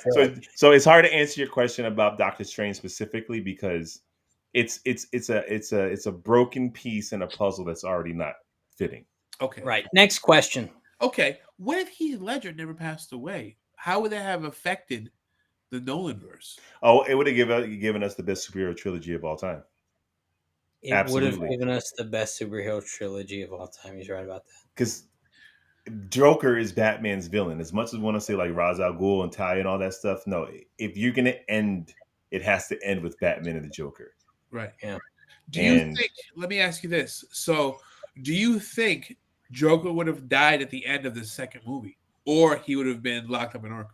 So it's hard to answer your question about Doctor Strange specifically because it's a broken piece in a puzzle that's already not fitting. Okay. Right. Next question. Okay. What if Heath Ledger never passed away? How would that have affected the Nolanverse? Oh, it would have given us the best superhero trilogy of all time. It would have given us the best superhero trilogy of all time. He's right about that. Because Joker is Batman's villain. As much as we want to say like Ra's al Ghul and Talia and all that stuff, no. If you're going to end, it has to end with Batman and the Joker. Right. Yeah. Do you think, let me ask you this. So, do you think Joker would have died at the end of the second movie? Or he would have been locked up in Arkham?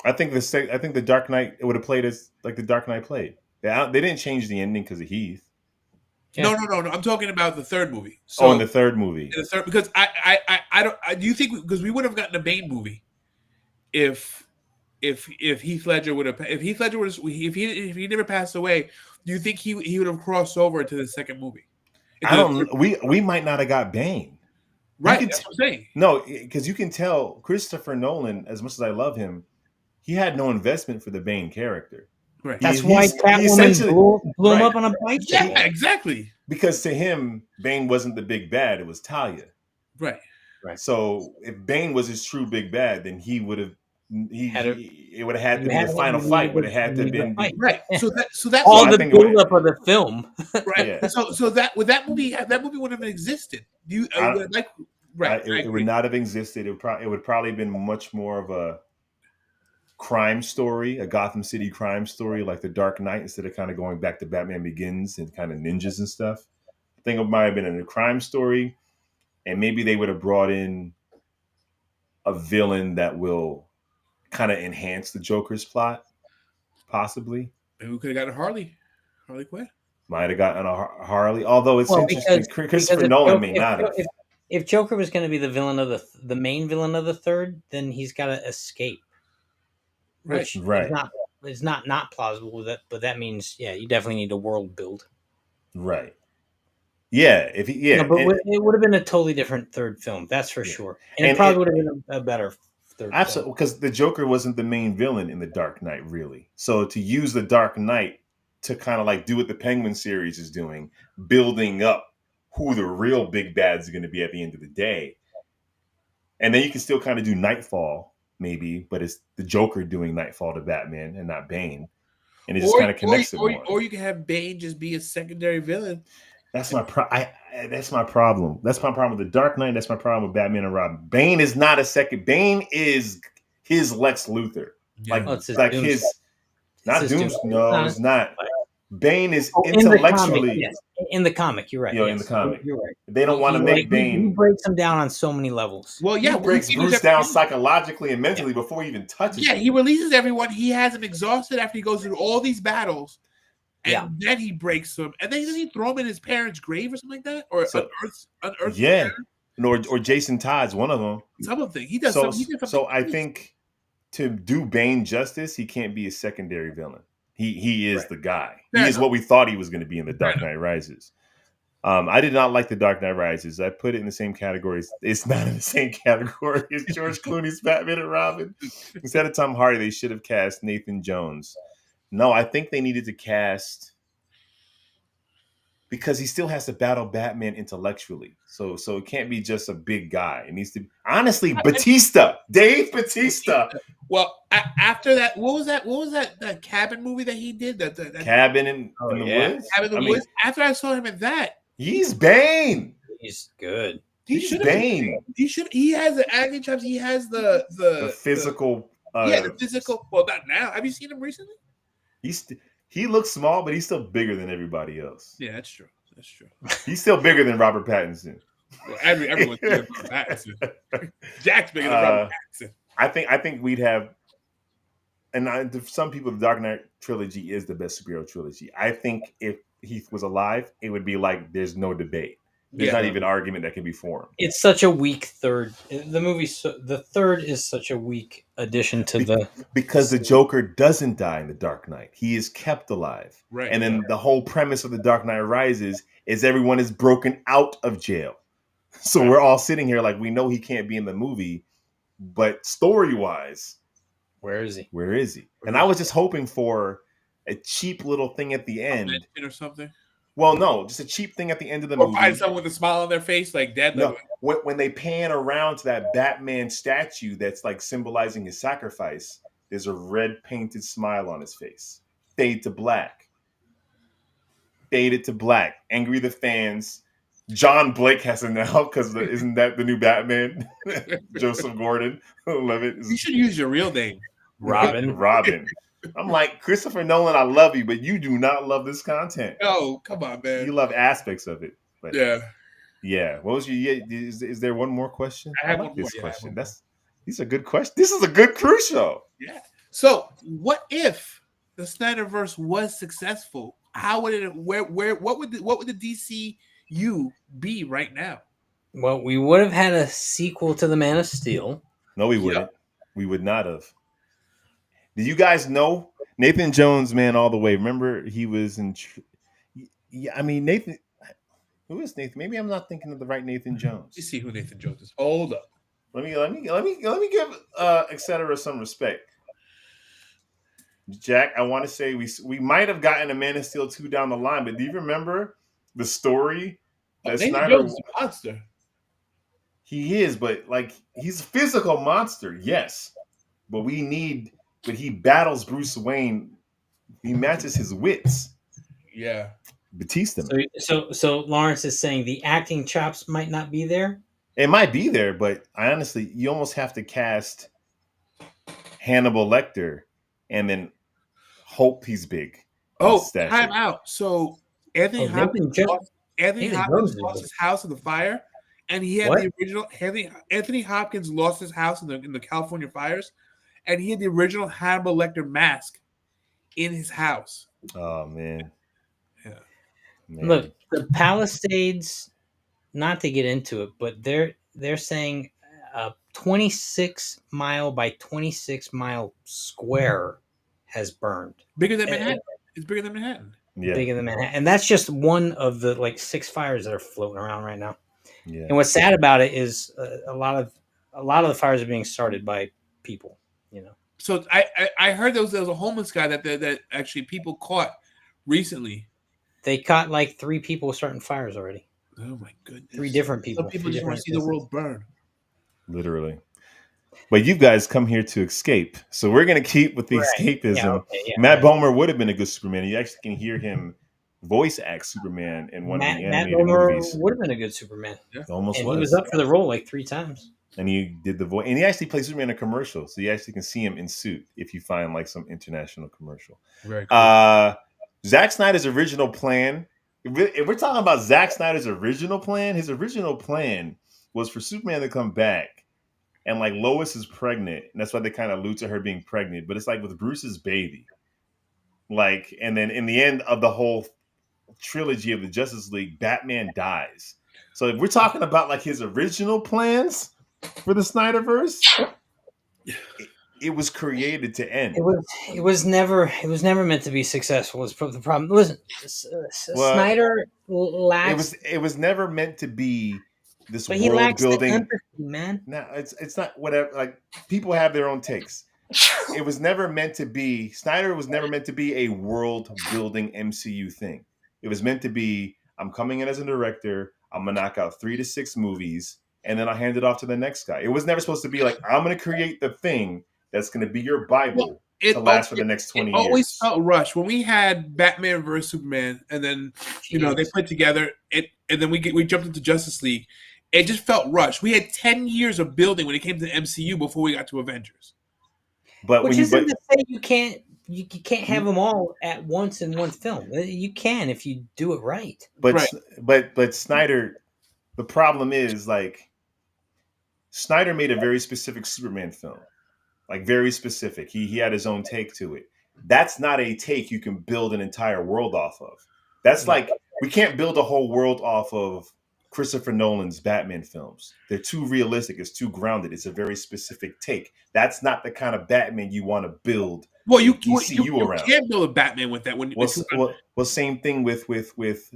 I think the Dark Knight it would have played as like the Dark Knight played. They didn't change the ending because of Heath. Yeah. No. I'm talking about the third movie. So in the third movie, because I don't. Do you think because we would have gotten a Bane movie if Heath Ledger would have if he never passed away? Do you think he would have crossed over to the second movie? I don't. We might not have got Bane. Right, that's what I'm saying. No, because you can tell Christopher Nolan, as much as I love him, he had no investment for the Bane character. Right. That's why Catwoman blew him up on a bicycle. Yeah, exactly. Because to him, Bane wasn't the big bad; it was Talia. Right. So if Bane was his true big bad, then he would have. It would have had to be the final fight. Would have had to have been right. So that all the build-up of the film. Right. Yeah. So that movie would have existed. It would not have existed. It would probably have been much more of a crime story, a Gotham City crime story, like The Dark Knight, instead of kind of going back to Batman Begins and kind of ninjas and stuff. I think it might have been a crime story, and maybe they would have brought in a villain that will kind of enhance the Joker's plot, possibly. Maybe we could have gotten Harley Quinn. Might have gotten a Harley, although it's interesting. Christopher Nolan may not have. If Joker was going to be the villain of the main villain of the third, then he's got to escape. Right. It's not plausible, but that means you definitely need a world build. Right. Yeah. It would have been a totally different third film, that's for sure, and it probably would have been a better third. Absolutely, because the Joker wasn't the main villain in the Dark Knight, really. So to use the Dark Knight to kind of like do what the Penguin series is doing, building up who the real big bads are going to be at the end of the day, and then you can still kind of do Nightfall. Maybe, but it's the Joker doing Nightfall to Batman and not Bane, and it just kind of connects it more. Or you can have Bane just be a secondary villain. That's my that's my problem. That's my problem with the Dark Knight. That's my problem with Batman and Robin. Bane is not a second. Bane is his Lex Luthor, Yeah. It's not. Bane is intellectually in the comic. You're right. In the comic, you're right. They don't want to make Bane. He breaks him down on so many levels. Well, yeah, he breaks Bruce down psychologically and mentally before he even touches. Yeah, he releases everyone. He has him exhausted after he goes through all these battles, and then he breaks them, and then he throw him in his parents' grave or something like that, or unearth. Yeah, or Jason Todd's one of them. Something he does. So I think to do Bane justice, he can't be a secondary villain. He is the guy. He is what we thought he was going to be in The Dark Knight Rises. I did not like The Dark Knight Rises. I put it in the same category. It's not in the same category as George Clooney's Batman and Robin. Instead of Tom Hardy, they should have cast Nathan Jones. No, I think they needed to cast because he still has to battle Batman intellectually. So it can't be just a big guy. It needs to be, honestly, Batista, Dave Batista. Well, after that, what was that Cabin movie that he did? That Cabin in the Woods. Cabin in the Woods. After I saw him in that, he's Bane. He's good. He's Bane. He has the acting chops. He has the physical. The physical. Well, not now. Have you seen him recently? He looks small, but he's still bigger than everybody else. Yeah, that's true. He's still bigger than Robert Pattinson. Well, everyone's bigger than Robert Pattinson. Jack's bigger than Robert Pattinson. I think we'd have, and some people, the Dark Knight trilogy is the best superhero trilogy. I think if Heath was alive, it would be like there's no debate. There's not even argument that can be formed. It's such a weak third. The third is such a weak addition to because the Joker doesn't die in The Dark Knight. He is kept alive. Right. And then the whole premise of The Dark Knight Rises is everyone is broken out of jail. So we're all sitting here like we know he can't be in the movie, but story-wise, where is he? And I was just hoping for a cheap little thing at the end or something. Well, no, just a cheap thing at the end of the movie. Or find someone with a smile on their face, like dead. No, when they pan around to that Batman statue that's like symbolizing his sacrifice, there's a red painted smile on his face. Fade to black. Faded to black. Angry the fans. John Blake has it now because isn't that the new Batman? Joseph Gordon. Love it. You should use your real name, Robin. I'm like, Christopher Nolan, I love you, but you do not love this content. Oh, come on, man. You love aspects of it. But yeah. What was your? Is there one more question? I have like one this more question. These are good questions. This is a good cruise show. Yeah. So, what if the Snyderverse was successful? How would it? What would the DCU be right now? Well, we would have had a sequel to the Man of Steel. No, we Yep. wouldn't. We would not have. Did you guys know Nathan Jones, man, all the way? Remember, he was in. Yeah, I mean Nathan. Who is Nathan? Maybe I'm not thinking of the right Nathan Jones. You see who Nathan Jones is. Hold up. Let me give etc. some respect. Jack, I want to say we might have gotten a Man of Steel 2 down the line, but do you remember the story that Nathan Snyder? Jones is a monster. He is, but like he's a physical monster, yes. But he battles Bruce Wayne. He matches his wits. Yeah. Batista. So Lawrence is saying the acting chops might not be there. It might be there, but I honestly, you almost have to cast Hannibal Lecter and then hope he's big. Oh, time out. So Anthony Hopkins Nathan lost his house in the fire, and he had the original. Anthony Hopkins lost his house in the California fires, and he had the original Hannibal Lecter mask in his house. Oh man. Yeah. Man. Look, the Palisades. Not to get into it, but they're saying a 26 mile by 26 mile square has burned. Bigger than Manhattan. It's bigger than Manhattan. Yeah. Bigger than Manhattan, and that's just one of the like 6 fires that are floating around right now. Yeah. And what's sad about it is a lot of the fires are being started by people. You know. So I heard there was a homeless guy that actually people caught recently. They caught like 3 people starting fires already. Oh my goodness! 3 different people. Some people just want to see the world burn. Literally. But you guys come here to escape. So we're going to keep with the escapism. Yeah, okay, yeah, Matt Bomer would have been a good Superman. You actually can hear him voice act Superman in one of the animated Matt Bomer movies. would have been a good Superman. Yeah. Almost and was. he was up for the role like 3 times. And he did the voice. And he actually played Superman in a commercial. So you actually can see him in suit if you find like some international commercial. Very cool. Zack Snyder's original plan. If we're talking about Zack Snyder's original plan, his original plan was for Superman to come back, and like Lois is pregnant, and that's why they kind of allude to her being pregnant. But it's like with Bruce's baby, like, and then in the end of the whole trilogy of the Justice League, Batman dies. So if we're talking about like his original plans for the Snyderverse, it was created to end. It was never meant to be successful. Was the problem? Listen, Snyder lacks. It was never meant to be this but world he lacks building. the empathy, man. No, it's not whatever. Like people have their own takes. It was never meant to be. Snyder was never meant to be a world building MCU thing. It was meant to be. I'm coming in as a director. I'm gonna knock out 3 to 6 movies, and then I'll hand it off to the next guy. It was never supposed to be like I'm gonna create the thing that's going to be your Bible to last for the next 20 years. It always felt rushed when we had Batman versus Superman, and then they put together it, and then we jumped into Justice League. It just felt rushed. We had 10 years of building when it came to the MCU before we got to Avengers. But which isn't to say you can't have them all at once in one film. You can if you do it right. But Snyder, the problem is like Snyder made a very specific Superman film. Like very specific. He had his own take to it. That's not a take you can build an entire world off of. That's like we can't build a whole world off of Christopher Nolan's Batman films. They're too realistic. It's too grounded. It's a very specific take. That's not the kind of Batman you want to build. Well, you around. Can't build a Batman with that. Well, same thing with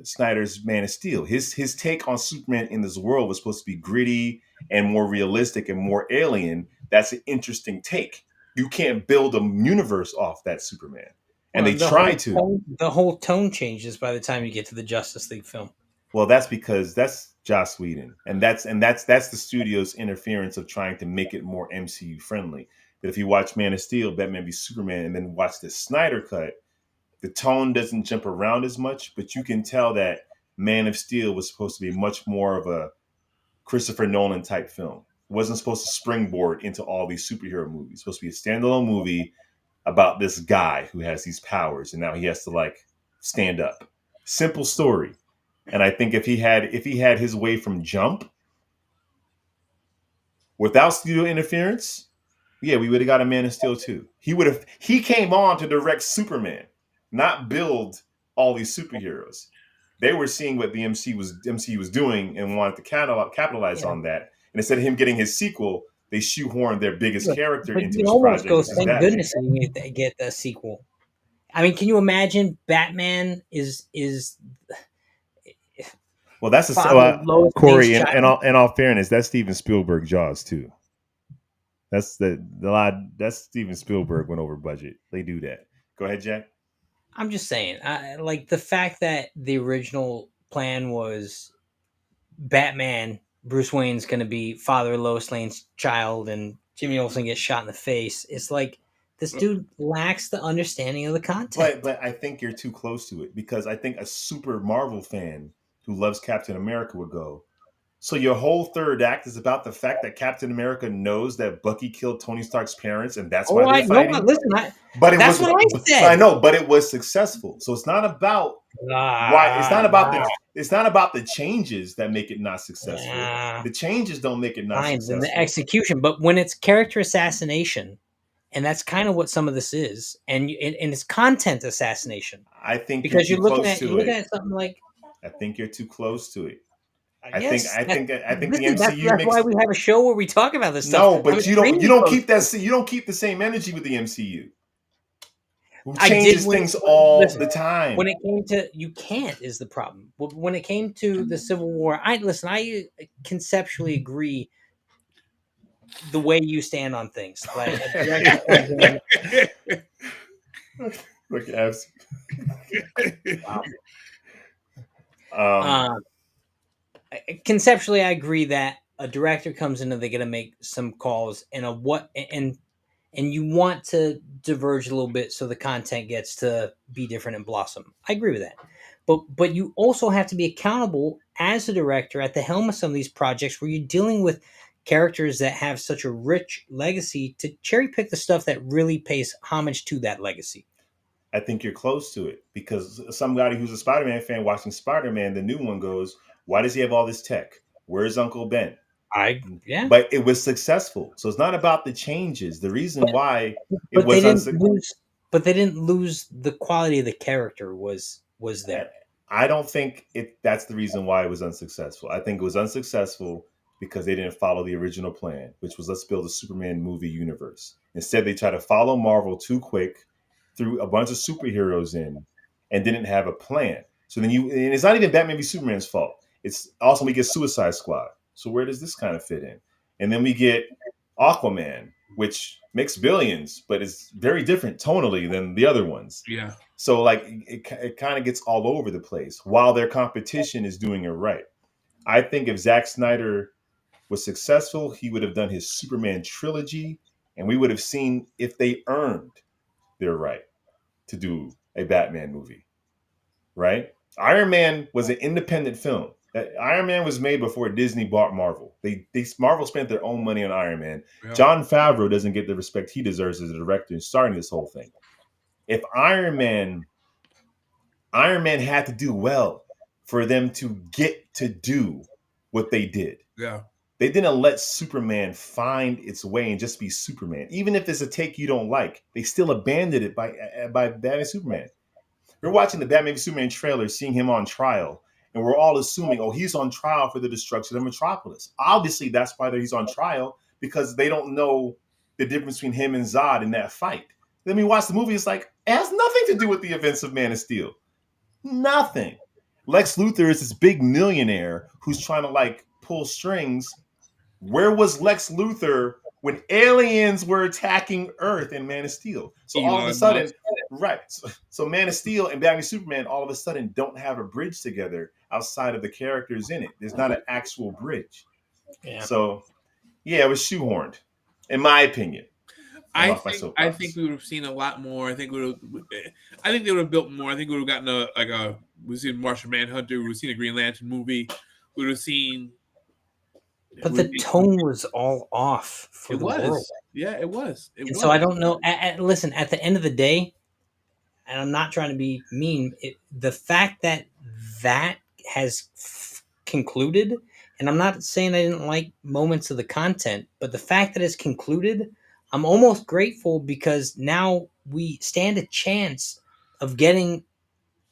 Snyder's Man of Steel. His take on Superman in this world was supposed to be gritty and more realistic and more alien. That's an interesting take. You can't build a universe off that Superman. And they try to. The whole tone changes by the time you get to the Justice League film. Well, that's because that's Joss Whedon. And that's the studio's interference of trying to make it more MCU friendly. That if you watch Man of Steel, Batman v Superman, and then watch the Snyder cut, the tone doesn't jump around as much, but you can tell that Man of Steel was supposed to be much more of a Christopher Nolan type film. It wasn't supposed to springboard into all these superhero movies. It's supposed to be a standalone movie about this guy who has these powers, and now he has to like stand up. Simple story. And I think if he had his way from jump, without studio interference, Yeah, we would have got a Man of Steel too. He came on to direct Superman, not build all these superheroes. They were seeing what the MCU was doing and wanted to capitalize Yeah. on that. And instead of him getting his sequel, they shoehorned their biggest character But into you his almost project, go, which is thank Batman. goodness you get the sequel. I mean, can you imagine Batman is Well, that's Lois Corey. Lane's child? In all fairness, that's Steven Spielberg Jaws too. That's the lot. That's Steven Spielberg went over budget. They do that. Go ahead, Jack. I'm just saying, like the fact that the original plan was Batman, Bruce Wayne's going to be father Lois Lane's child, and Jimmy Olsen gets shot in the face. It's like this dude lacks the understanding of the content. But I think you're too close to it because I think a super Marvel fan who loves Captain America would go. So your whole third act is about the fact that Captain America knows that Bucky killed Tony Stark's parents, and that's why I they're know. fighting. Listen, But it that's was. what I said. I know, but it was successful. So it's not about why. It's not about the. It's not about the changes that make it not successful. The changes don't make it not successful. And the execution, but when it's character assassination, and that's kind of what some of this is, and it's content assassination. I think because you're looking looking at something like. I think you're too close to it. I Yes, think the listen, MCU that's why we have a show where we talk about this stuff. No, but you don't keep the same energy with the MCU. Who changes things all the time. When it came to you can't is the problem. When it came to the Civil War, I conceptually agree the way you stand on things. Like look at conceptually, I agree that a director comes in and they're gonna make some calls and and you want to diverge a little bit so the content gets to be different and blossom. I agree with that. But you also have to be accountable as a director at the helm of some of these projects where you're dealing with characters that have such a rich legacy to cherry pick the stuff that really pays homage to that legacy. I think you're close to it because somebody who's a Spider-Man fan watching Spider-Man, the new one, goes, why does he have all this tech? Where's Uncle Ben? But it was successful. So it's not about the changes. The reason why it was but they didn't lose the quality of the character was there. I don't think that's the reason why it was unsuccessful. I think it was unsuccessful because they didn't follow the original plan, which was let's build a Superman movie universe. Instead, they tried to follow Marvel too quick, threw a bunch of superheroes in, and didn't have a plan. So then and it's not even Batman v Superman's fault. It's also we get Suicide Squad. So where does this kind of fit in? And then we get Aquaman, which makes billions, but it's very different tonally than the other ones. Yeah. So like it kind of gets all over the place while their competition is doing it right. I think if Zack Snyder was successful, he would have done his Superman trilogy, and we would have seen if they earned their right to do a Batman movie. Right? Iron Man was an independent film. Iron Man was made before Disney bought Marvel. Marvel spent their own money on Iron Man. Yeah. Jon Favreau doesn't get the respect he deserves as a director in starting this whole thing. If Iron Man had to do well for them to get to do what they did. Yeah. They didn't let Superman find its way and just be Superman. Even if it's a take you don't like, they still abandoned it by Batman Superman. We're watching the Batman v Superman trailer, seeing him on trial, and we're all assuming, oh, he's on trial for the destruction of Metropolis. Obviously, that's why he's on trial, because they don't know the difference between him and Zod in that fight. Then we watch the movie, it's like, it has nothing to do with the events of Man of Steel. Nothing. Lex Luthor is this big millionaire who's trying to like pull strings. Where was Lex Luthor when aliens were attacking Earth in Man of Steel? So all of a sudden, right. So Man of Steel and Batman Superman all of a sudden don't have a bridge together outside of the characters in it. There's not an actual bridge. Yeah. So, yeah, it was shoehorned, in my opinion. I think we would have seen a lot more. I think they would have built more. I think we would have gotten we've seen Martian Manhunter. We would have seen a Green Lantern movie. We would have seen. But the tone was all off for the world. Yeah, it was. So I don't know. Listen, at the end of the day, and I'm not trying to be mean, the fact that has concluded, and I'm not saying I didn't like moments of the content, but the fact that it's concluded, I'm almost grateful because now we stand a chance of getting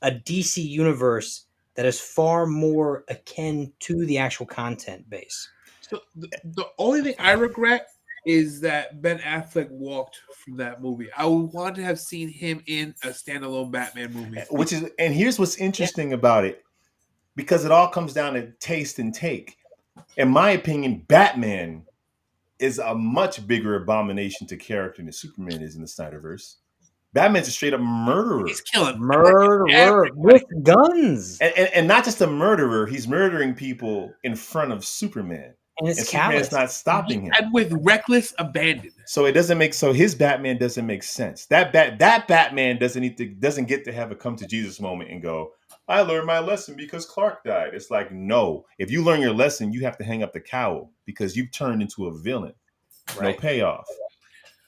a DC universe that is far more akin to the actual content base. So the only thing I regret is that Ben Affleck walked from that movie. I would want to have seen him in a standalone Batman movie. And here's what's interesting about it, because it all comes down to taste and take. In my opinion, Batman is a much bigger abomination to character than Superman is in the Snyderverse. Batman's a straight up murderer. He's killing Murderer with guns. And not just a murderer, he's murdering people in front of Superman. And it's Superman's callous. not stopping him. and with reckless abandon. So his Batman doesn't make sense. That Batman doesn't get to have a come to Jesus moment and go, I learned my lesson because Clark died. It's like, no. If you learn your lesson, you have to hang up the cowl because you've turned into a villain. Right. No payoff.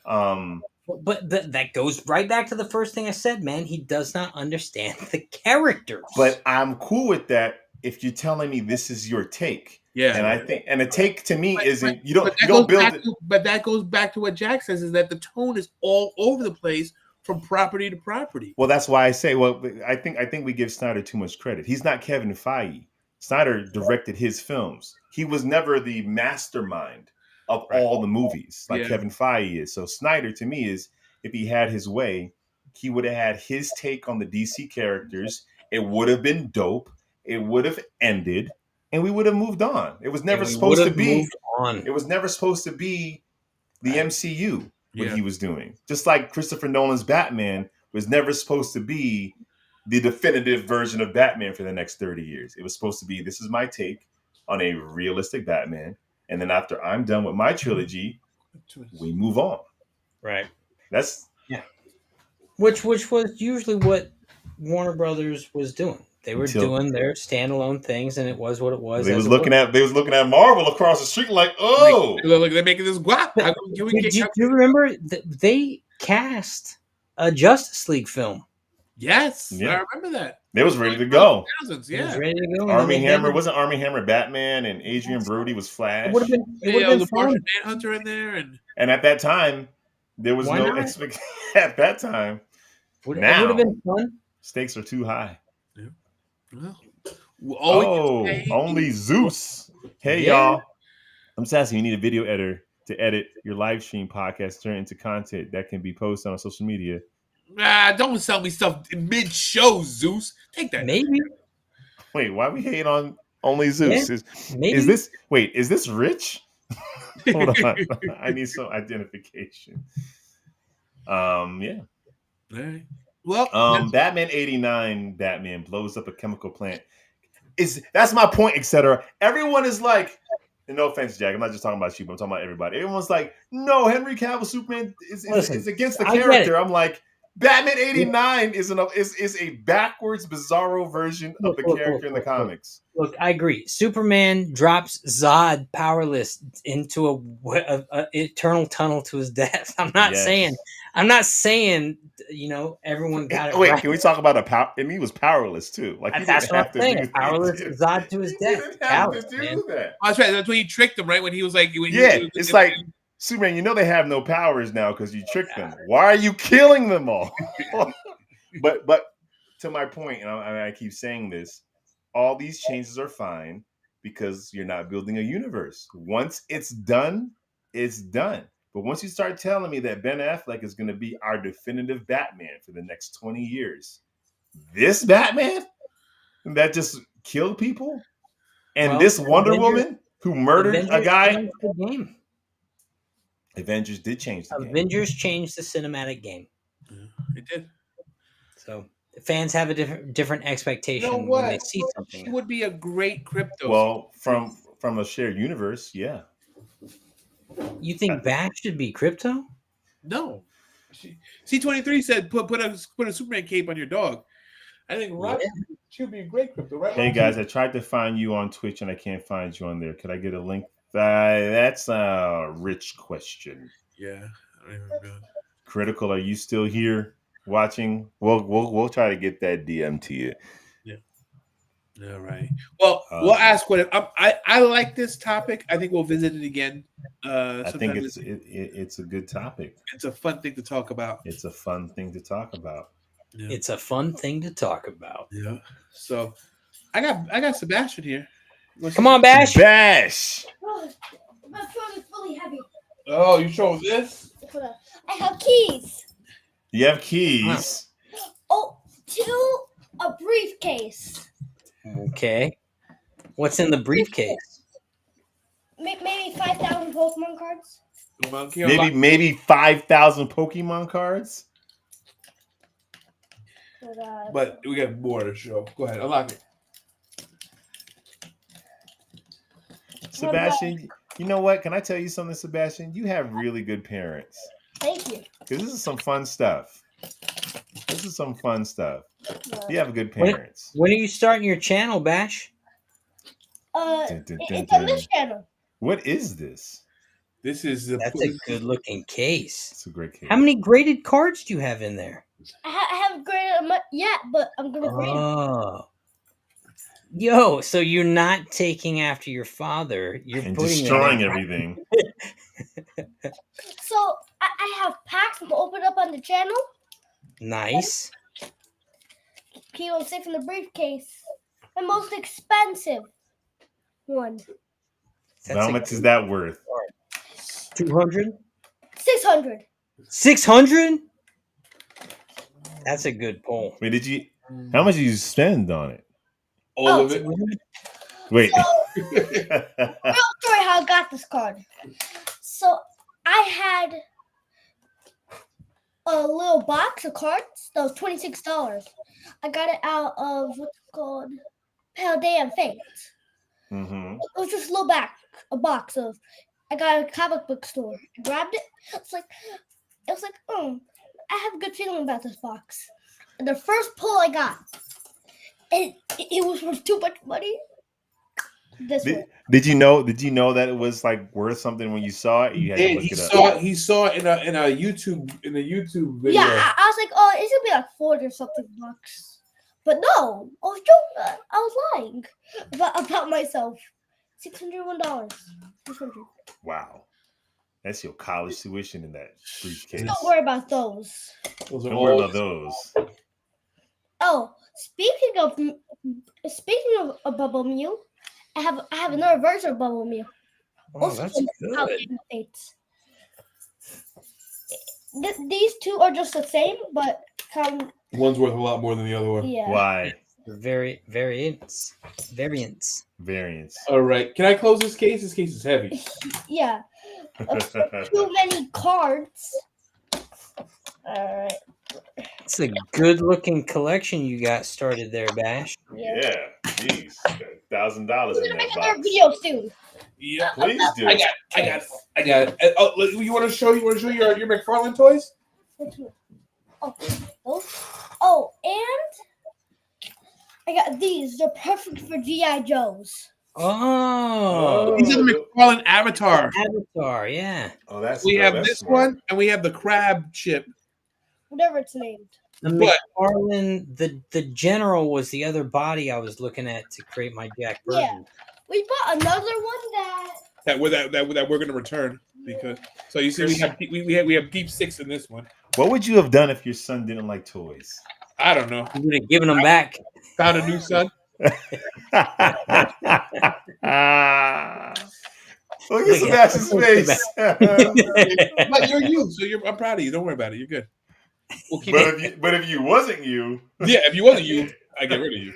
But that goes right back to the first thing I said, man. He does not understand the characters. But I'm cool with that if you're telling me this is your take. Yeah, And I think, and a take to me isn't, you but don't build it. But that goes back to what Jack says, is that the tone is all over the place from property to property. Well, that's why I say, I think we give Snyder too much credit. He's not Kevin Feige. Snyder directed his films. He was never the mastermind of all the movies like Kevin Feige is. So Snyder, to me, is, if he had his way, he would have had his take on the DC characters. It would have been dope. It would have ended, and we would have moved on. It was never supposed to be. It was never supposed to be the MCU. What he was doing. Just like Christopher Nolan's Batman was never supposed to be the definitive version of Batman for the next 30 years. It was supposed to be, this is my take on a realistic Batman. And then after I'm done with my trilogy, we move on. Right. That's which was usually what Warner Brothers was doing. They were doing their standalone things, and it was what it was. They was looking at Marvel across the street like, oh, look, they're making this guap. Do you remember they cast a Justice League film? Yes, I remember that. It was ready to go. It was ready to go. Army Hammer wasn't Army Hammer Batman, and Adrian Brody was Flash. It would have been fun. Manhunter in there, and at that time there was no expectation. At that time, it would have been fun. Stakes are too high. Well, only Zeus. Hey, y'all. I'm just asking, you need a video editor to edit your live stream podcast, turn it into content that can be posted on social media. Don't sell me stuff mid-show, Zeus. Take that. Maybe. Wait, why we hate on only Zeus? Yeah, is this Rich? Hold on. I need some identification. Yeah. All right. Well, Batman 89 Batman blows up a chemical plant. That's my point, etc. Everyone is like, and no offense, Jack, I'm not just talking about you, but I'm talking about everybody. Everyone's like, no, Henry Cavill Superman is against the character. I'm like, Batman 89 is a backwards, bizarro version of the character in the comics. Look, I agree. Superman drops Zod powerless into a eternal tunnel to his death. I'm not saying, everyone got it. Wait, right. Can we talk about and he was powerless too. Like that's what I'm saying. Powerless Zod to his death. That's right. That's when he tricked him, right? When he was like, it's like, Superman, they have no powers now because you tricked them. Why are you killing them all? but to my point, and I keep saying this, all these changes are fine because you're not building a universe. Once it's done, it's done. But once you start telling me that Ben Affleck is going to be our definitive Batman for the next 20 years, this Batman that just killed people, and this Wonder Woman who murdered a guy. Avengers did change the game. Avengers changed the cinematic game. It did. So fans have a different expectation when they see something. She would be a great Crypto. Well, from a shared universe, yeah. You think Bat should be Crypto? No. C23 said put a Superman cape on your dog. I think Rob should be a great Crypto, right? Hey guys, I tried to find you on Twitch and I can't find you on there. Could I get a link? That's a rich question. Yeah, I don't even know. Critical, are you still here watching? We'll try to get that DM to you. Yeah. All right. Well, we'll ask what I like this topic. I think we'll visit it again I think sometimes it's a good topic. it's a fun thing to talk about. It's a fun thing to talk about. Yeah. It's a fun thing to talk about. Yeah. So I got Sebastian here. Come on, Bash. Bash. Oh, my phone is fully heavy. Oh, you show this? Hold on. I have keys. You have keys. Oh, to a briefcase. Okay. What's in the briefcase? Maybe 5,000 Pokemon cards. Monkey on lock. Maybe 5,000 Pokemon cards. But we got more to show. Go ahead, unlock it. Sebastian, you know what? Can I tell you something, Sebastian? You have really good parents. Thank you. Because this is some fun stuff. This is some fun stuff. You have good When- parents. When are you starting your channel, Bash? It's on this channel. What is this? This is the That's a good looking case. It's a great case. How many graded cards do you have in there? I haven't graded them yet, but I'm gonna grade them. Oh. Yo, so you're not taking after your father. You're And putting destroying them in- everything. So I have packs to open up on the channel. Nice. Keep them safe in the briefcase. The most expensive one. How much is that worth? 200? 600. 600? That's a good pull. Wait, how much did you spend on it? all of it. Wait. Real story how I got this card. So I had a little box of cards that was $26. I got it out of what's it called Paldea and Fate. Mm-hmm. It was just a box of. I got at a comic book store. I grabbed it. It was like, I have a good feeling about this box. And the first pull I got, it was worth too much money. Did you know that it was like worth something when you saw it? You had to look it up. He saw it in a YouTube video. Yeah, I was like, oh, it's gonna be like 40 or something bucks. But no, I was lying about myself. $601. 600. Wow. That's your college tuition in that briefcase. Don't worry about those. Don't worry about those. Oh, speaking of a Bubble Mew, I have another version of Bubble Mew. Oh, that's Out good. in the States. These two are just the same, but One's worth a lot more than the other one. yeah. Why? Variants. Variants. All right. Can I close this case? This case is heavy. Yeah. Too many cards. All right. It's a good looking collection you got started there, Bash. Yeah. Jeez. $1,000 We're in gonna that make another box. video soon. Yeah. Please do. I got it. Oh, you want to show your McFarlane toys? Oh, those. Oh, and I got these. They're perfect for GI Joes. Oh, These are the McFarlane Avatar. Avatar, yeah. Oh, that's We have that's this smart. one, and we have the crab chip. Whatever it's named. The What? McFarlane, the general was the other body I was looking at to create my Jack Burton. Yeah. We bought another one That we're going to return because. So you see, we have deep six in this one. What would you have done if your son didn't like toys? I don't know. You would have given them back. Found a new son. Look at Sebastian's face. But you're you, so I'm proud of you. Don't worry about it. You're good. We'll keep it. but if you wasn't you, Yeah, if you wasn't you, I get rid of you.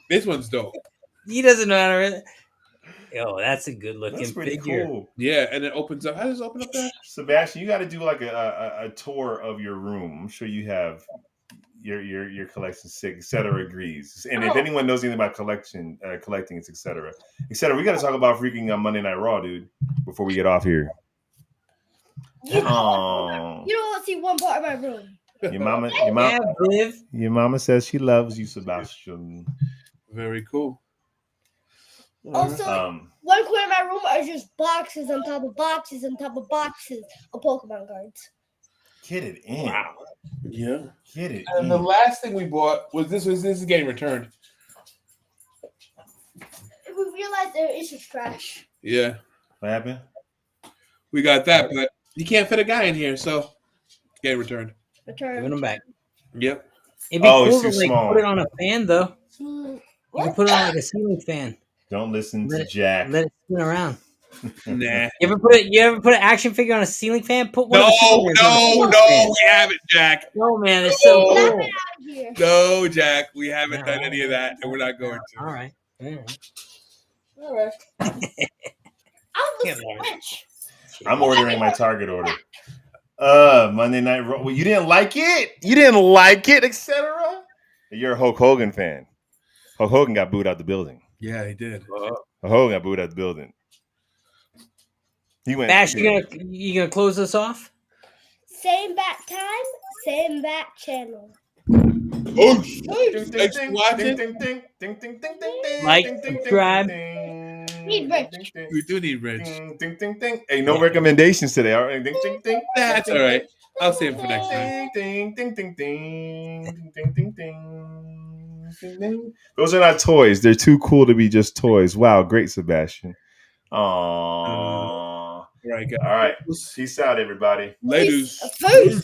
This one's dope. He doesn't know how to read. Yo, that's a good looking that's pretty figure. Cool. Yeah, and it opens up. How does it open up there? Sebastian, you got to do like a tour of your room. I'm sure you have your collection, etc. agrees. And if anyone knows anything about collecting, it's etc. etc. We got to talk about freaking Monday Night Raw, dude, before we get off here. You don't Oh, want to see one part of my room. Yeah, Viv. your mama says she loves you, Sebastian. Very cool. Also, one corner of my room are just boxes on top of boxes on top of boxes of Pokemon cards. Get it in. Wow. Yeah. Get it And in. the last thing we bought was this is getting returned. We realized it's just trash. Yeah. What happened? We got that, but you can't fit a guy in here, so get returned. Giving Return. them back. Yep. It'd be Oh, it's cool to too like small. put it on a fan though. Mm, You What? can put it on like a ceiling fan. Don't listen to Let Jack. it spin around. Nah. You ever put an action figure on a ceiling fan? Put one of the No, figures on a ceiling no, fan. we haven't, Jack. No, man, it's so No. cool. Out here. No, Jack, we haven't No, done any of that, and we're not going to. All right. All right. All right. Out the Yeah, man. French. I'm ordering my Target order. Monday Night Raw. Well, you didn't like it? You didn't like it, etc. You're a Hulk Hogan fan. Hulk Hogan got booed out the building. Yeah, he did. Hulk Hogan got booed out the building. He went. Bash, you gonna close us off? Same bat time, same bat channel. Oh, thanks for watching. Like, subscribe. Need Rich. We do need Rich. Hey, no recommendations today. All right. Ding, ding, ding. That's all right. I'll save it for next time. Ding, ding, ding, ding, ding, ding, ding, ding, ding. Those are not toys. They're too cool to be just toys. Wow, great, Sebastian. Aww. All right, guys. All right. Peace out, everybody. Ladies. Peace.